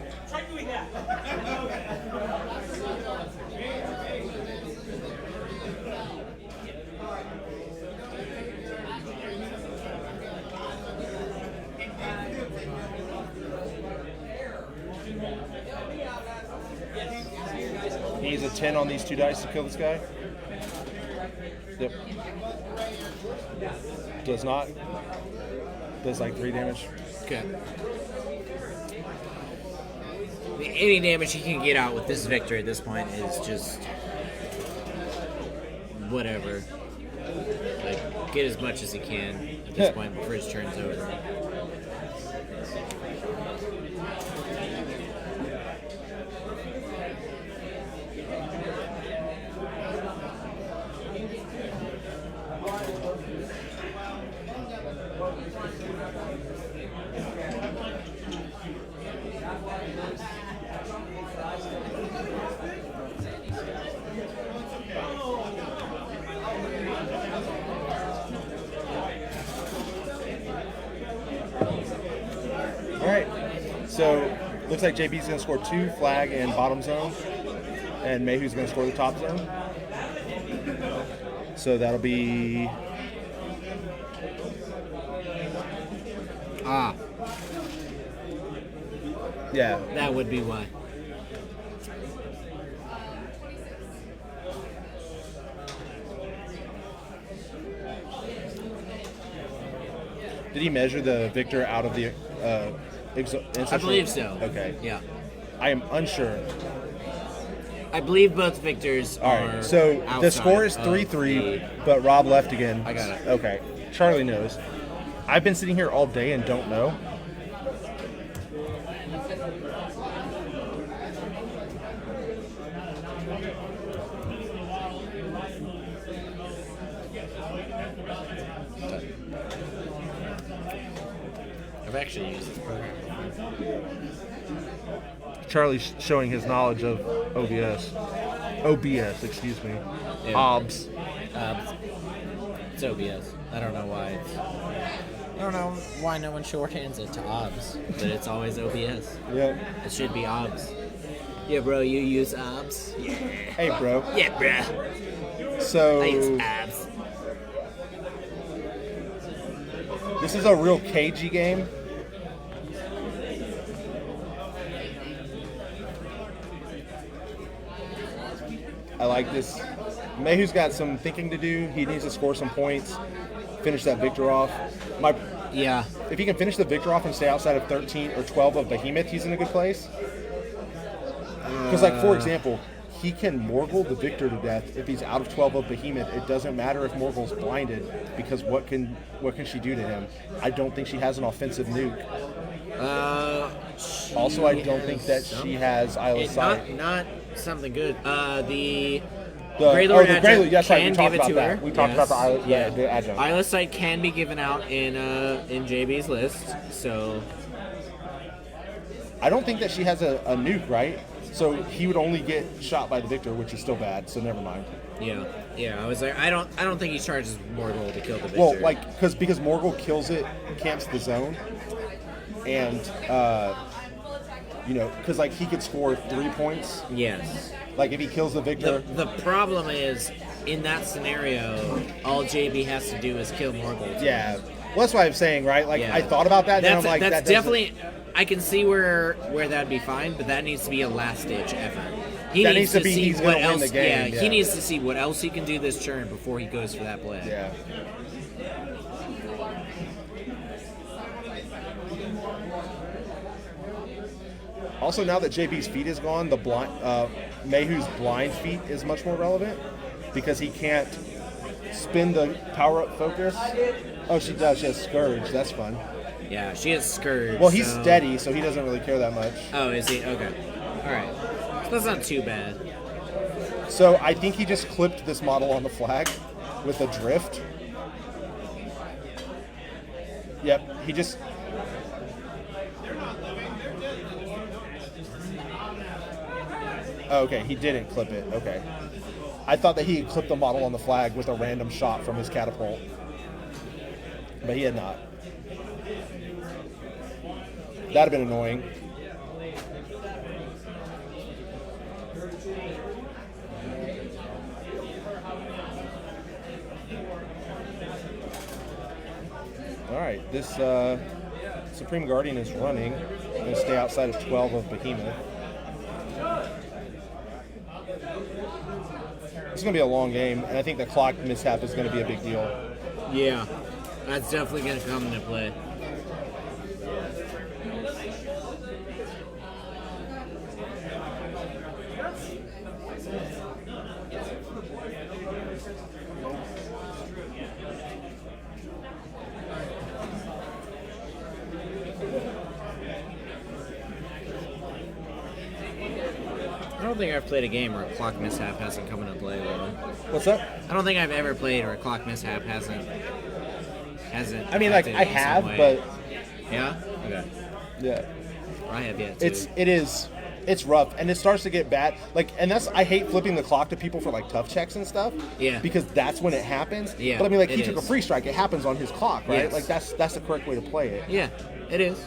He needs a 10 on these 2 dice to kill this guy. Yep. Does not. Does like 3 damage. Okay. Any damage he can get out with this Victor at this point is just whatever. Like, get as much as he can at this point before his turn's over. Alright. So, looks like JB's going to score 2, flag and bottom zone. And Mayhew's going to score the top zone. So that'll be... Ah, Yeah. that would be why. Did he measure the Victor out of the I believe so. Okay. Yeah. I am unsure. I believe both victors All are. right. So the outside score is of 3-3, the- but Rob left again. I got it. Okay. Charlie knows. I've been sitting here all day and don't know. I've actually used this program. Charlie's showing his knowledge of OBS, excuse me. Yeah. OBS. It's OBS. I don't know why. I don't know why no one shorthands it to OBS, but it's always OBS. Yeah. It should be OBS. Yeah, bro, you use OBS? Yeah. Hey, bro. Yeah, bruh. So I use OBS. this is a real cagey game. I like this. Mayhew's got some thinking to do. He needs to score some points, finish that victor off. Yeah. If he can finish the victor off and stay outside of 13 or 12 of Behemoth, he's in a good place. Because, like, for example, he can Morghoul the victor to death. If he's out of 12 of Behemoth, it doesn't matter if Morghoul's blinded, because what can she do to him? I don't think she has an offensive nuke. Also, I don't think that she has Eyeless Sight. Not something good. The The Grey Lord Grey Lord, adjunct yes, right, can we talked give it about to that. her. We talked about the adjunct. Eyeless Sight can be given out in JB's list, so I don't think that she has a nuke, right? So he would only get shot by the victor, which is still bad. So never mind. yeah. I was like, I don't think he charges Morghoul to kill the victor. Well, like because Morghoul kills it, camps the zone, and because like he could score 3 points. yes. Like if he kills the victor. The problem is in that scenario, all JB has to do is kill Morghoul. Yeah. Well, that's what I'm saying, right? Like Yeah. I thought about that, and That's, I'm like, that's that doesn't- definitely. I can see where that'd be fine, but that needs to be a last ditch effort. He That needs needs to to be see he's what gonna win else. the game, he yeah. needs to see what else he can do this turn before he goes for that play. Yeah. Also, now that JB's feat is gone, the Mayhew's blind feat is much more relevant because he can't spin the power-up focus. Oh, she does. She has Scourge. That's fun. Yeah, she has Scourge. Well, he's so- steady, so he doesn't really care that much. Oh, is he? Okay. All right. So that's not too bad. So I think he just clipped this model on the flag with a drift. Yep, he just... Oh, okay, he didn't clip it. Okay. I thought that he had clipped the model on the flag with a random shot from his catapult. But he had not. That'd have been annoying. Alright, this Supreme Guardian is running. Going to stay outside of 12 of Behemoth. It's going to be a long game, and I think the clock mishap is going to be a big deal. Yeah, that's definitely going to come into play. I don't think I've played a game where a clock mishap hasn't come into play, though. What's up? I don't think I've ever played where a clock mishap hasn't. I mean, like, affected I in some have, way. but... Yeah. Okay. Yeah. I have yet to. It's rough, and it starts to get bad. Like, and I hate flipping the clock to people for like tough checks and stuff. Yeah. Because that's when it happens. Yeah, But I mean, like, he it took a is. free strike. It happens on his clock, right? Yes. Like that's the correct way to play it. Yeah, it is.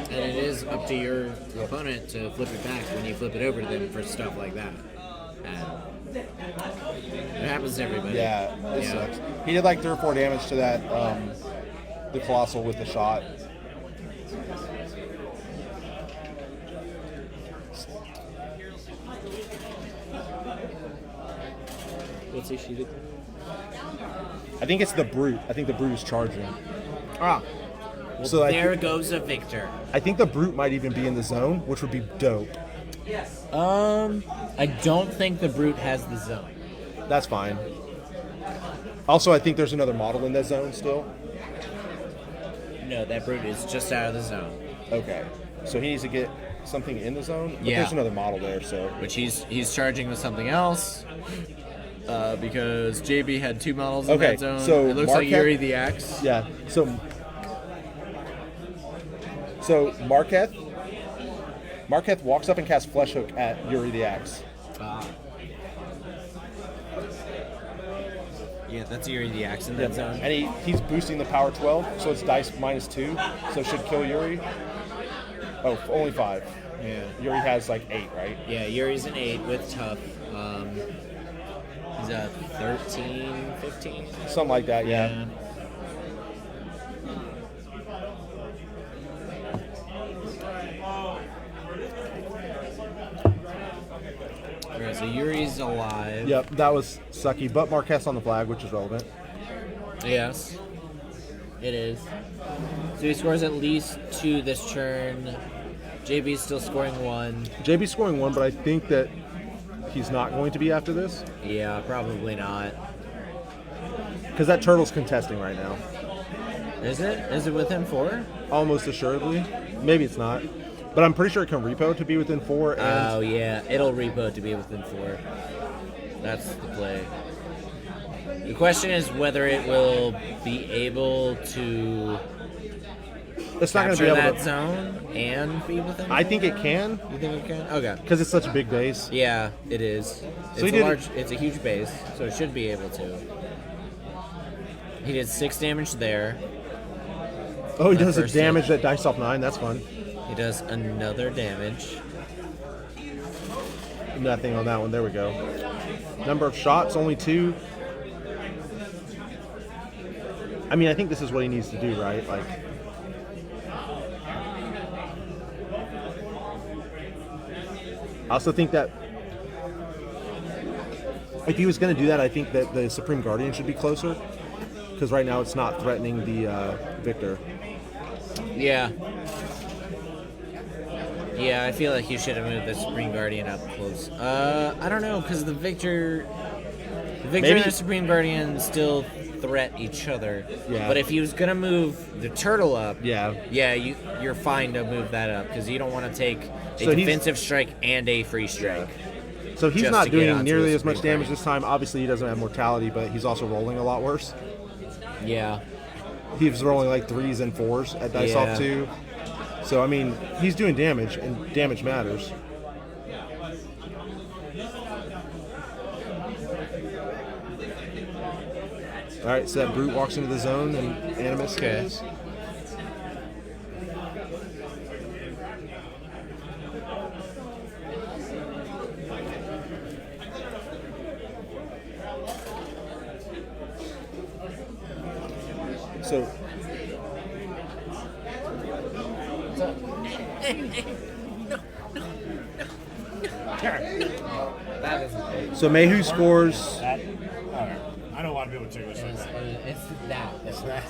And it is up to your opponent to flip it back when you flip it over to them for stuff like that. And it happens to everybody. Yeah, it sucks. He did like 3 or 4 damage to that the Colossal with the shot. What's he shooting? I think it's the Brute. I think the Brute is charging. Ah. Well, So I there goes a victor. I think the Brute might even be in the zone, which would be dope. I don't think the Brute has the zone. That's fine. Also, I think there's another model in that zone still. No, that Brute is just out of the zone. Okay. So he needs to get something in the zone? But Yeah. there's another model there, so... Which he's charging with something else. Because JB had 2 models in Okay, that zone. so It looks Marquette- like Yuri the Axe. Yeah. So Marketh walks up and casts Flesh Hook at Yuri the Axe. Yeah, that's Yuri the Axe in that zone. And he's boosting the power 12, so it's dice -2, so it should kill Yuri. Oh, only 5. Yeah. Yuri has like 8, right? Yeah, Yuri's an 8 with tough. He's a 13, 15? Something like that, yeah. Okay, so Yuri's alive. Yep, that was sucky, but Marquez on the flag, which is relevant. Yes, it is. So he scores at least 2 this turn. JB's still scoring 1. JB's scoring 1, but I think that he's not going to be after this. Yeah, probably not. Because that turtle's contesting right now. Is it? Is it within 4? Almost assuredly. Maybe it's not. But I'm pretty sure it can repo to be within 4. And Oh, yeah. It'll repo to be within 4. That's the play. The question is whether it will be able to it's not going to capture be able that to. zone and be within I 4? think it can, You think it can? Okay. because it's such a big base. Yeah, it is. So he It's did- a large. It's a huge base, so it should be able to. He did 6 damage there. Oh, he That does a first damage at dice off 9. That's fun. He does another damage. Nothing on that one. There we go. Number of shots, only 2. I mean, I think this is what he needs to do, right? Like, I also think that if he was going to do that, I think that the Supreme Guardian should be closer, because right now it's not threatening the Victor. Yeah. Yeah, I feel like you should have moved the Supreme Guardian up close. I don't know, because the Victor Maybe- and the Supreme Guardian still threat each other. Yeah. But if he was gonna move the turtle up, Yeah. you're fine to move that up because you don't want to take a So he's- defensive strike and a free strike. So he's Just not to get doing onto nearly the as much Supreme damage Guardian. this time. Obviously, he doesn't have mortality, but he's also rolling a lot worse. Yeah. He was rolling like 3s and 4s at dice Yeah. off 2. So, I mean, he's doing damage, and damage matters. All right, so that Brute walks into the zone, and Animus goes. So, That is so Mayhew scores. That, I know a lot of people take this. it's that. It's that.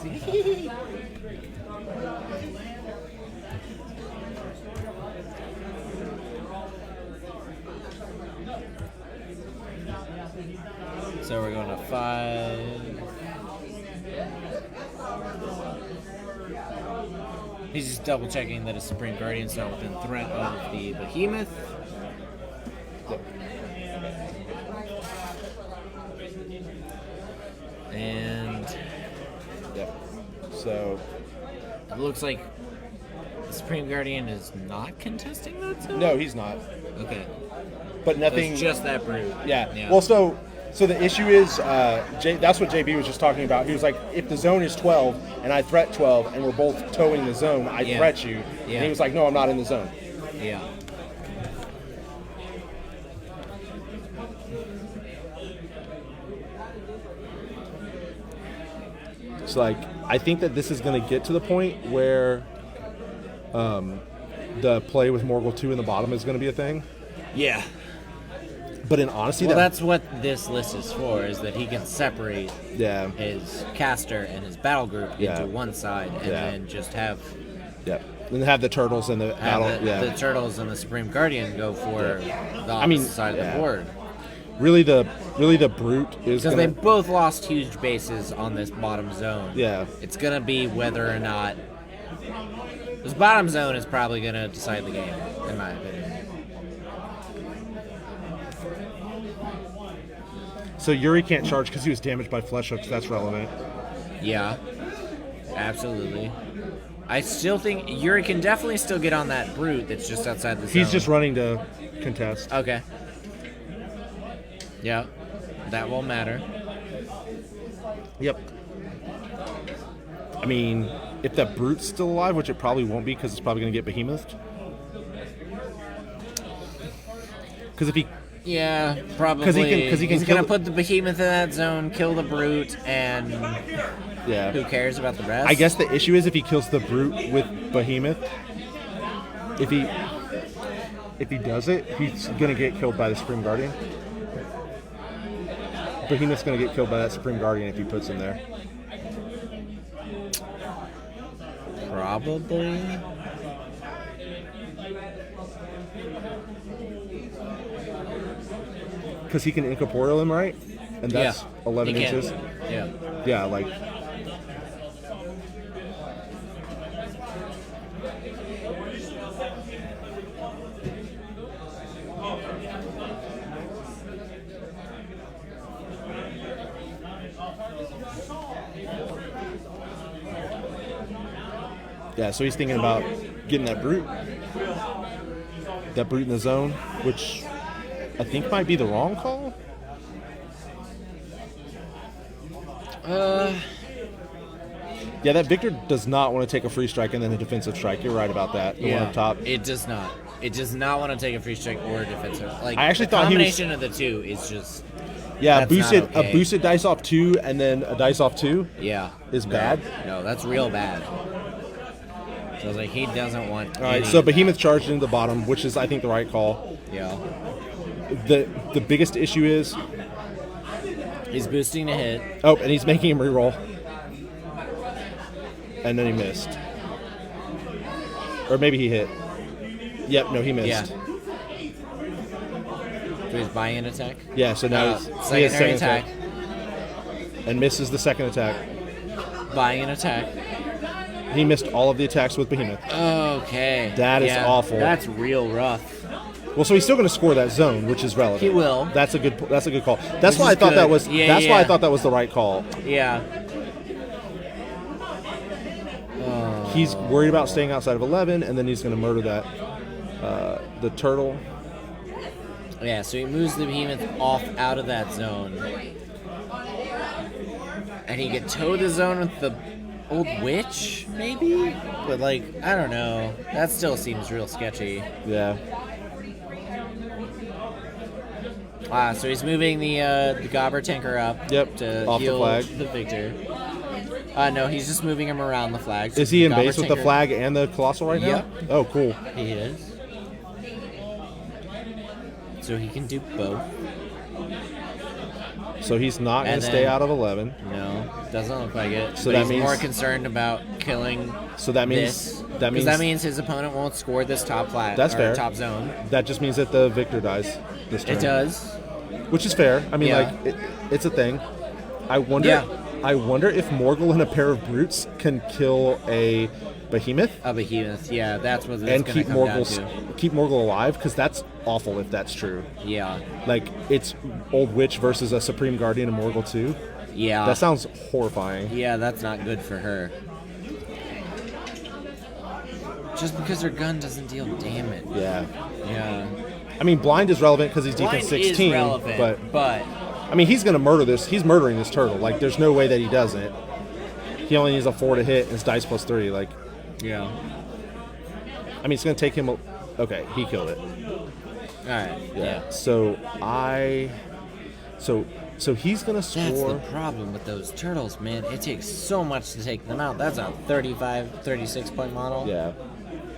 So we're going to 5. He's just double checking that his Supreme Guardian's not within threat of the Behemoth. And Yep. So, it looks like the Supreme Guardian is not contesting that zone? no, he's not. Okay. But So nothing. it's just that Brute. Yeah. Well, so the issue is, that's what JB was just talking about. He was like, if the zone is 12 and I threat 12 and we're both towing the zone, I Yeah. threat you. Yeah. And he was like, no, I'm not in the zone. Yeah. It's like, I think that this is going to get to the point where the play with Morghoul 2 in the bottom is going to be a thing. Yeah. But in honesty, Well, that's what this list is for, is that he can separate yeah, his caster and his battle group Yeah. into one side and Yeah. then just have yeah. And have the turtles and the battle. the Turtles and the Supreme Guardian go for the opposite side of yeah. the board. Really, the brute is Because gonna, they both lost huge bases on this bottom zone. Yeah. It's going to be whether or not... This bottom zone is probably going to decide the game, in my opinion. So Yuri can't charge because he was damaged by flesh hooks. That's relevant. Yeah, absolutely. I still think Yuri can definitely still get on that brute that's just outside the zone. He's just running to contest. Okay. Yeah, that won't matter. Yep. I mean, if that brute's still alive, which it probably won't be because it's probably going to get behemouthed. Because if he... Yeah, probably. 'Cause he can He's kill gonna the- put the behemoth in that zone, kill the brute, and Yeah. who cares about the rest? I guess the issue is if he kills the brute with behemoth, if he does it, he's gonna get killed by the Supreme Guardian. Behemoth's gonna get killed by that Supreme Guardian if he puts him there. Probably. Because he can incorporeal him, right? And that's 11 he can. inches. Yeah. Yeah, like... Yeah, so he's thinking about getting that brute in the zone, which I think might be the wrong call. Yeah, that Victor does not want to take a free strike and then a defensive strike. You're right about that. The one up top. It does not. It does not want to take a free strike or a defensive. Like, I actually the thought he was- combination of the two is just Yeah, that's not okay. a boosted dice off 2 and then a dice off 2 yeah is No, bad. No, that's real bad. So I was like, he doesn't want. All right, any- so Behemoth charged into the bottom, which is, I think, the right call. yeah, The biggest issue is, he's boosting to hit. oh, and he's making him reroll. And then he missed. Or maybe he hit. Yep, no, he missed. Yeah. So he's buying an attack. Yeah, so now he has Secondary second attack. and misses the second attack. Buying an attack. He missed all of the attacks with Behemoth. Okay. That is awful. That's real rough. Well, so he's still going to score that zone, which is relevant. He will. That's a good call. That's Which why I is thought that good. was. Yeah, that's why I yeah. thought that was the right call. Yeah. He's worried about staying outside of 11, and then he's going to murder that the turtle. Yeah, so he moves the behemoth off out of that zone. And he could tow the zone with the old witch, maybe? But, like, I don't know. That still seems real sketchy. Yeah. So he's moving the Gobber tanker up Yep, to off the heal flag. the victor. No, he's just moving him around the flag. So Is he in Gobber base with the tanker- flag and the colossal right now? Yep. Oh, cool. He is. So he can do both. So he's not going And to stay then- out of 11. No, doesn't look like it. So But that he's means- more concerned about killing. So that means this, that 'cause means that means his opponent won't score this top flag. That's or fair. Top zone. that just means that the victor dies this turn. It does. Which is fair. I mean, Yeah. like it's a thing. I wonder. Yeah. I wonder if Morghoul and a pair of brutes can kill a behemoth A behemoth. Yeah, that's what it's and going to keep come down Morghoul alive, because that's awful if that's true. to. Yeah. Like it's Old Witch versus a Supreme Guardian and Morghoul 2. Yeah. That sounds horrifying. Yeah, that's not good for her. Just because her gun doesn't deal damage. Yeah. Yeah. I mean, blind is relevant because he's defense Blind 16, is relevant, but I mean, he's going to murder this. He's murdering this turtle. Like, there's no way that he doesn't. He only needs a 4 to hit, and it's dice plus 3. Like, yeah. I mean, it's going to take him. Okay, he killed it. All right. Yeah. So he's going to That's score. the problem with those turtles, man. It takes so much to take them out. That's a 35, 36 point model. Yeah.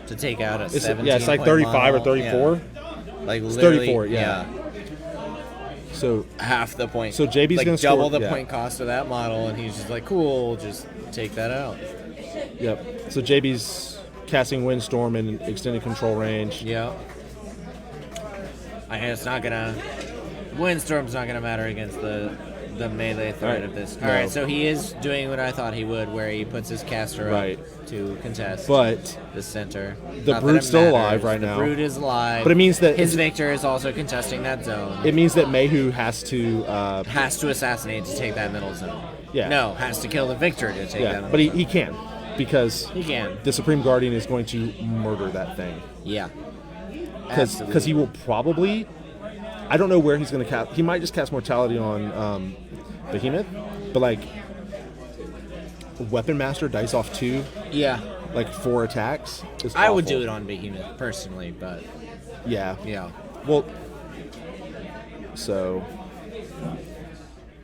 To take out a It's 17 like point 35 or model. 34. Yeah. Like It's literally, 34, yeah. So half the point. So JB's like gonna double score- the yeah. point cost of that model, and he's just like, cool, just take that out. Yep. So JB's casting Windstorm in extended control range. Yeah. I guess it's not gonna. Windstorm's not gonna matter against the melee threat Right. of this. No. All right, so he is doing what I thought he would, where he puts his caster Right. up to contest But the center. the Not that Brute's it still matters. alive right now. The Brute is alive. But it means that his Victor is also contesting that zone. it means that Mayhew has to Has to assassinate to take that middle zone. Yeah. No, has to kill the Victor to take that middle but zone. he can because He can. the Supreme Guardian is going to murder that thing. Yeah. Because he will probably, I don't know where he's going to cast. He might just cast Mortality on Behemoth, but like Weapon Master dice off 2, Yeah. like 4 attacks. Is I would awful. do it on Behemoth personally, but Yeah. yeah. Well, so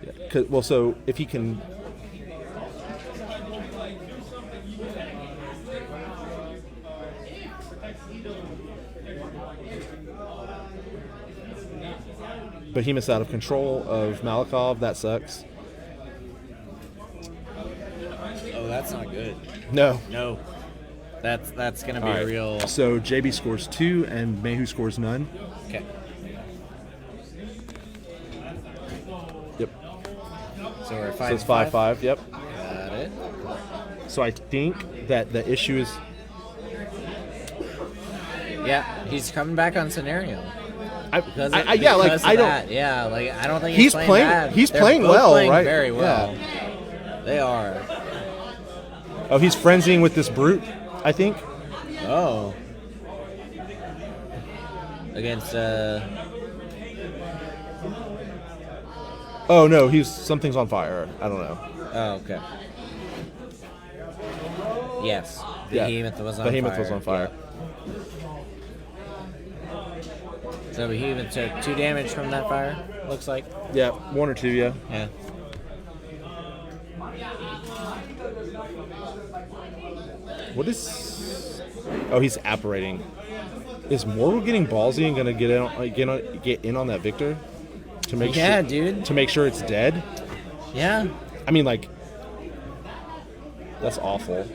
yeah. So if he can. Behemoth's out of control of Malakov. That sucks. Oh, that's not good. No. No. That's gonna be All right. real. So JB scores 2 and Mayhew scores none. Okay. Yep. So we're So it's 5-5. Yep. Got it. So I think that the issue is Yeah, he's coming back on scenario. because Because yeah, like because I of don't. that. Yeah, like I don't think He's he's playing- bad. he's They're playing both well, playing right? Very well. Yeah. They are. Oh, he's frenzying with this brute, I think. Oh. Against Oh no, something's on fire. I don't know. Oh, okay. Yes. Yeah. Behemoth was on Behemoth fire. was on fire. So Behemoth took 2 damage from that fire, looks like. Yeah, 1 or 2. Yeah. Yeah. What is? Oh, he's apparating. Is Morghoul getting ballsy and gonna get in on that Victor to make Yeah, sure, dude. to make sure it's dead? Yeah. I mean, like, that's awful.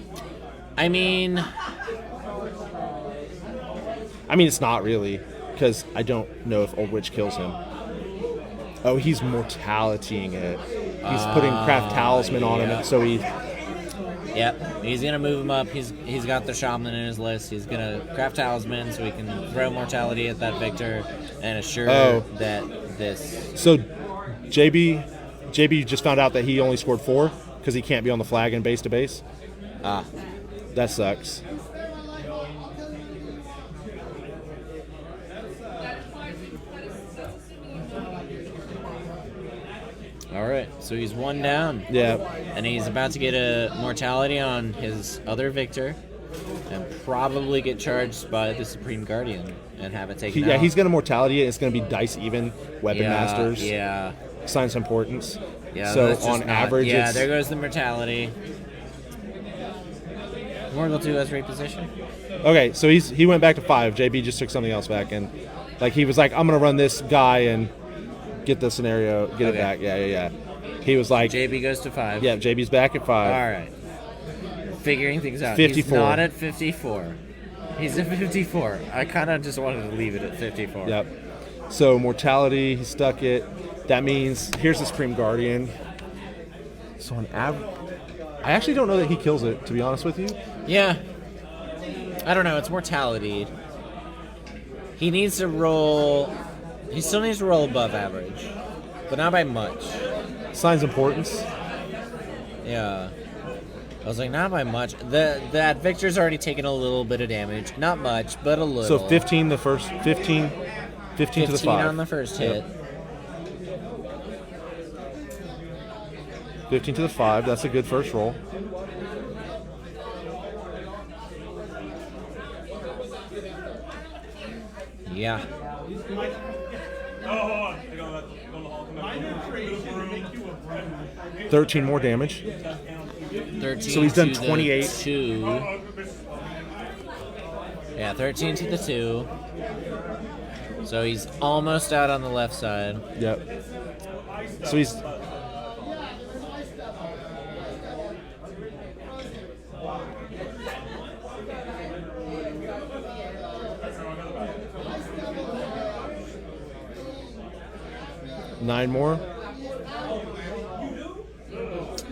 I mean, It's not really, because I don't know if Old Witch kills him. Oh, he's mortalitying it. He's putting Craft Talisman on him, yeah. so he. yep. He's gonna move him up. He's got the Shaman in his list. He's gonna craft Talisman so he can throw Mortality at that Victor and assure that this. So, JB just found out that he only scored 4 because he can't be on the flag in base to base. Ah. That sucks. All right. So he's 1 down. Yeah. And he's about to get a Mortality on his other Victor and probably get charged by the Supreme Guardian and have it taken out. He's going to mortality it. It's going to be dice even Weapon Masters. Yeah. Signs of importance. Yeah. So that's just on not- average, yeah, it's, there goes the Mortality. Morghoul 2 has reposition. okay. So he went back to 5. JB just took something else back, and like he was like, I'm going to run this guy and get the scenario, get it Okay. back. Yeah. He was like, JB goes to 5. yeah, JB's back at 5. All right. Figuring things out. 54. He's not at 54. He's at 54. I kind of just wanted to leave it at 54. Yep. So mortality, he stuck it. That means here's the Supreme Guardian. So on average, I actually don't know that he kills it, to be honest with you. Yeah. I don't know. It's Mortality. He needs to roll. He still needs to roll above average, but not by much. Signs of importance. Yeah. I was like, not by much. That Victor's already taken a little bit of damage. Not much, but a little. So 15 the first 15 to the 5. on the first hit. 15 to the 5. That's a good first roll. Yeah. 13 more damage. 13 So he's done to the 28. 2. Yeah, 13 to the 2. So he's almost out on the left side. Yep. So he's. Nine more.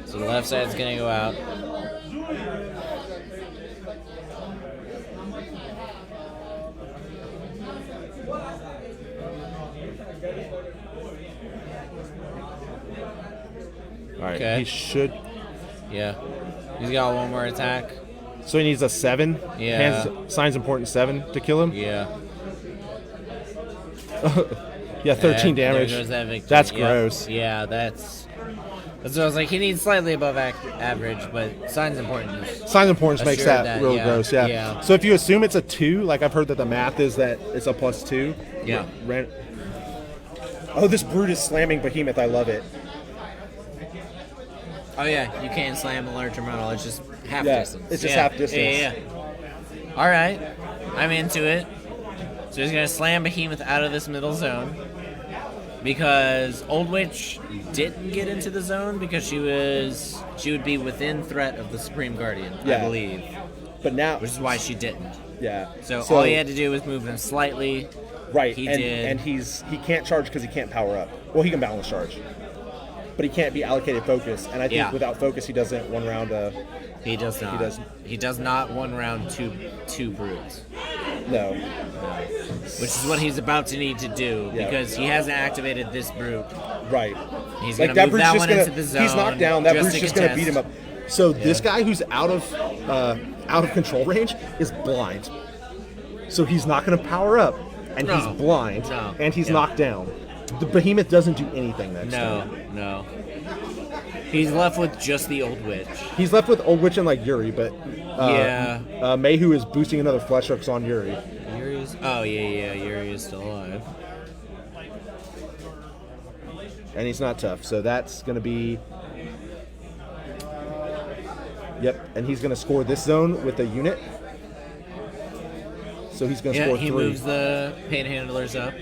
So the left side's gonna go out. All right. Okay. He should. Yeah. He's got one more attack. So he needs a 7. Yeah. Signs important 7 to kill him. Yeah. Yeah, 13 And damage. There goes that victory. That's Yep. gross. Yeah, that's what I was like. He needs slightly above average, but signs important. Signs importance makes Assured that, that, real yeah. gross. Yeah. Yeah. So if you assume it's a 2, like I've heard that the math is that it's a +2. Yeah. Oh, this brute is slamming Behemoth. I love it. Oh yeah, you can't slam a larger model. It's just half Yeah, distance. it's just Yeah. half distance. Yeah. All right, I'm into it. So he's gonna slam Behemoth out of this middle zone because Old Witch didn't get into the zone because she would be within threat of the Supreme Guardian, I Yeah. believe, But now, which is why she didn't. yeah. So all he had to do was move him slightly. right, he and, did. and he can't charge because he can't power up. Well, he can balance charge, but he can't be allocated focus. And I think Yeah. without focus, he doesn't one round. He does not. doesn't. He does not one round two brutes, No. which is what he's about to need to do Yeah. because he hasn't activated this brute. Right. He's Like gonna move brute's that just one gonna. into the zone. He's knocked down. That brute's to just gonna contest. beat him up. So this guy who's out of control range is blind. So he's not gonna power up, and he's No. blind, No. and he's Yeah. knocked down. The Behemoth doesn't do anything next turn. No. He's left with just the Old Witch. He's left with Old Witch and like Yuri, but Yeah. Mayhew is boosting another flesh hooks on Yuri. Yuri's. Oh yeah. Yuri is still alive. And he's not tough, so that's gonna be. Yep, and he's gonna score this zone with a unit. So he's gonna Yeah, score he 3. moves the panhandlers up.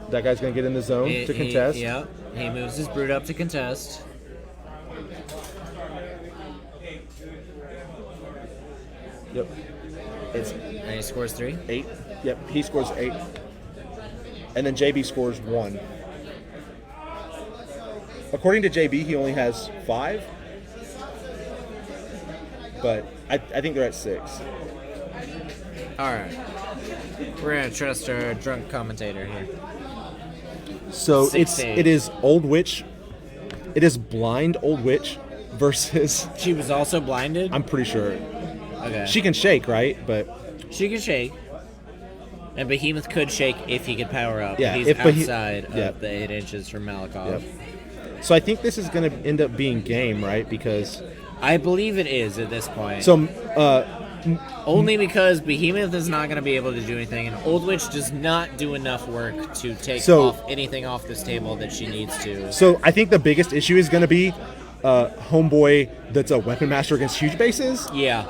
That guy's gonna get in the zone to contest. Yeah, he moves his brute up to contest. Yep. It's And he scores 3. 8. Yep, he scores 8. And then JB scores 1. According to JB, he only has 5. But I think they're at 6. Alright. We're gonna trust our drunk commentator here. So 6-8. it is Old Witch. It is blind Old Witch versus. She was also blinded? I'm pretty sure Okay. she can shake, right? But She can shake. And Behemoth could shake if he could power up. Yeah, He's if outside yeah. of the 8 inches from Malakoff. Yep. So I think this is going to end up being game, right? Because I believe it is at this point. so Only because Behemoth is not going to be able to do anything, and Old Witch does not do enough work to take So- off anything off this table that she needs to. So I think the biggest issue is going to be Homeboy that's a weapon master against huge bases Yeah.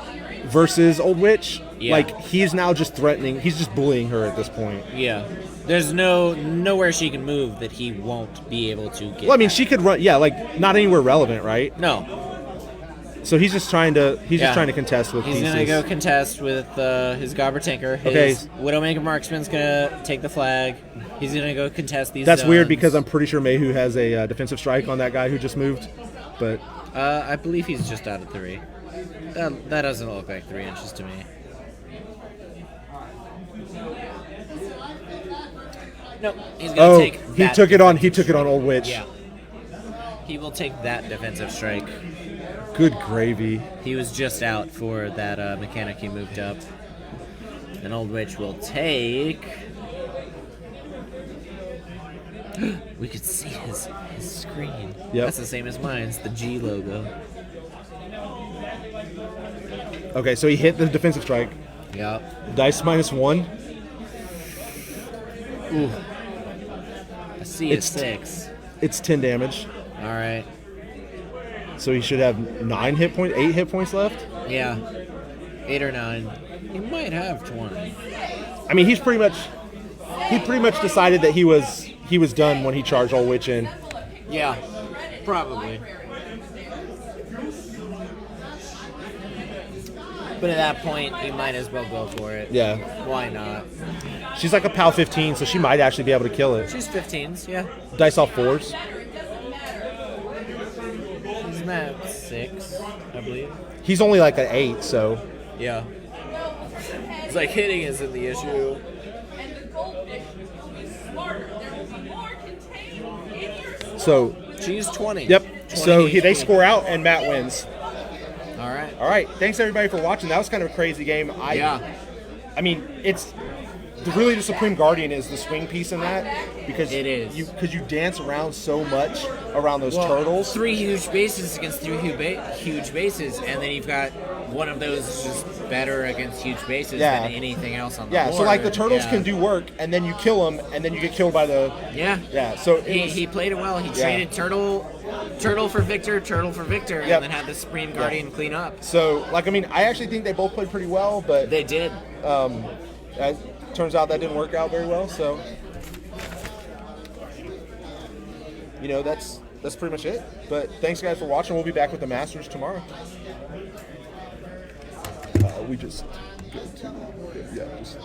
versus Old Witch. Yeah. Like he's now just threatening. He's just bullying her at this point. Yeah. There's nowhere she can move that he won't be able to get. Well, I mean, she could run. Yeah, like not anywhere relevant, right? No. So he's just trying to. He's Yeah. just trying to contest with He's pieces. going to go contest with his Gobber Tinker. His Okay. Widowmaker Marksman's going to take the flag. He's going to go contest these That's weird zones. because I'm pretty sure Mayhew has a defensive strike on that guy who just moved. But I believe he's just out of 3. That doesn't look like 3 inches to me. Nope. He's gonna take. he that took it on. defensive He took it on strike. Old Witch. Yeah. He will take that defensive strike. Good gravy. He was just out for that mechanic he moved up. And Old Witch will take. We could see his screen. Yep. That's the same as mine. It's the G logo. Okay, so he hit the defensive strike. Yep. Dice -1. Ooh. I see It's- a 6. It's 10 damage. All right. So he should have 8 hit points left. Yeah. 8 or 9. He might have 20. I mean, he's pretty much. he pretty much decided that he was done when he charged Old Witch in. Yeah, probably. But at that point, you might as well go for it. Yeah. Why not? She's like a PAL 15, so she might actually be able to kill it. She's 15s, yeah. Dice off 4s. She's map 6, I believe. He's only like an 8, so. Yeah. It's like hitting isn't the issue. So. She's 20. Yep. 20 So they HP. score out and Matt wins. All right. All right. Thanks everybody for watching. That was kind of a crazy game. Yeah. I mean, it's really the Supreme Guardian is the swing piece in that because It is. because you dance around so much around those turtles. 3 huge bases against 3 huge bases, and then you've got one of those is just better against huge bases Yeah. than anything else on the Yeah. board. So like the turtles Yeah. can do work, and then you kill them, and then you get killed by the. Yeah. Yeah. So He played it well. He traded turtle for Victor, Yep. and then had the Supreme Guardian clean up. So like I mean I actually think they both played pretty well, but They did. turns out that didn't work out very well. So you know that's pretty much it. But thanks guys for watching. We'll be back with the Masters tomorrow. We just go to just.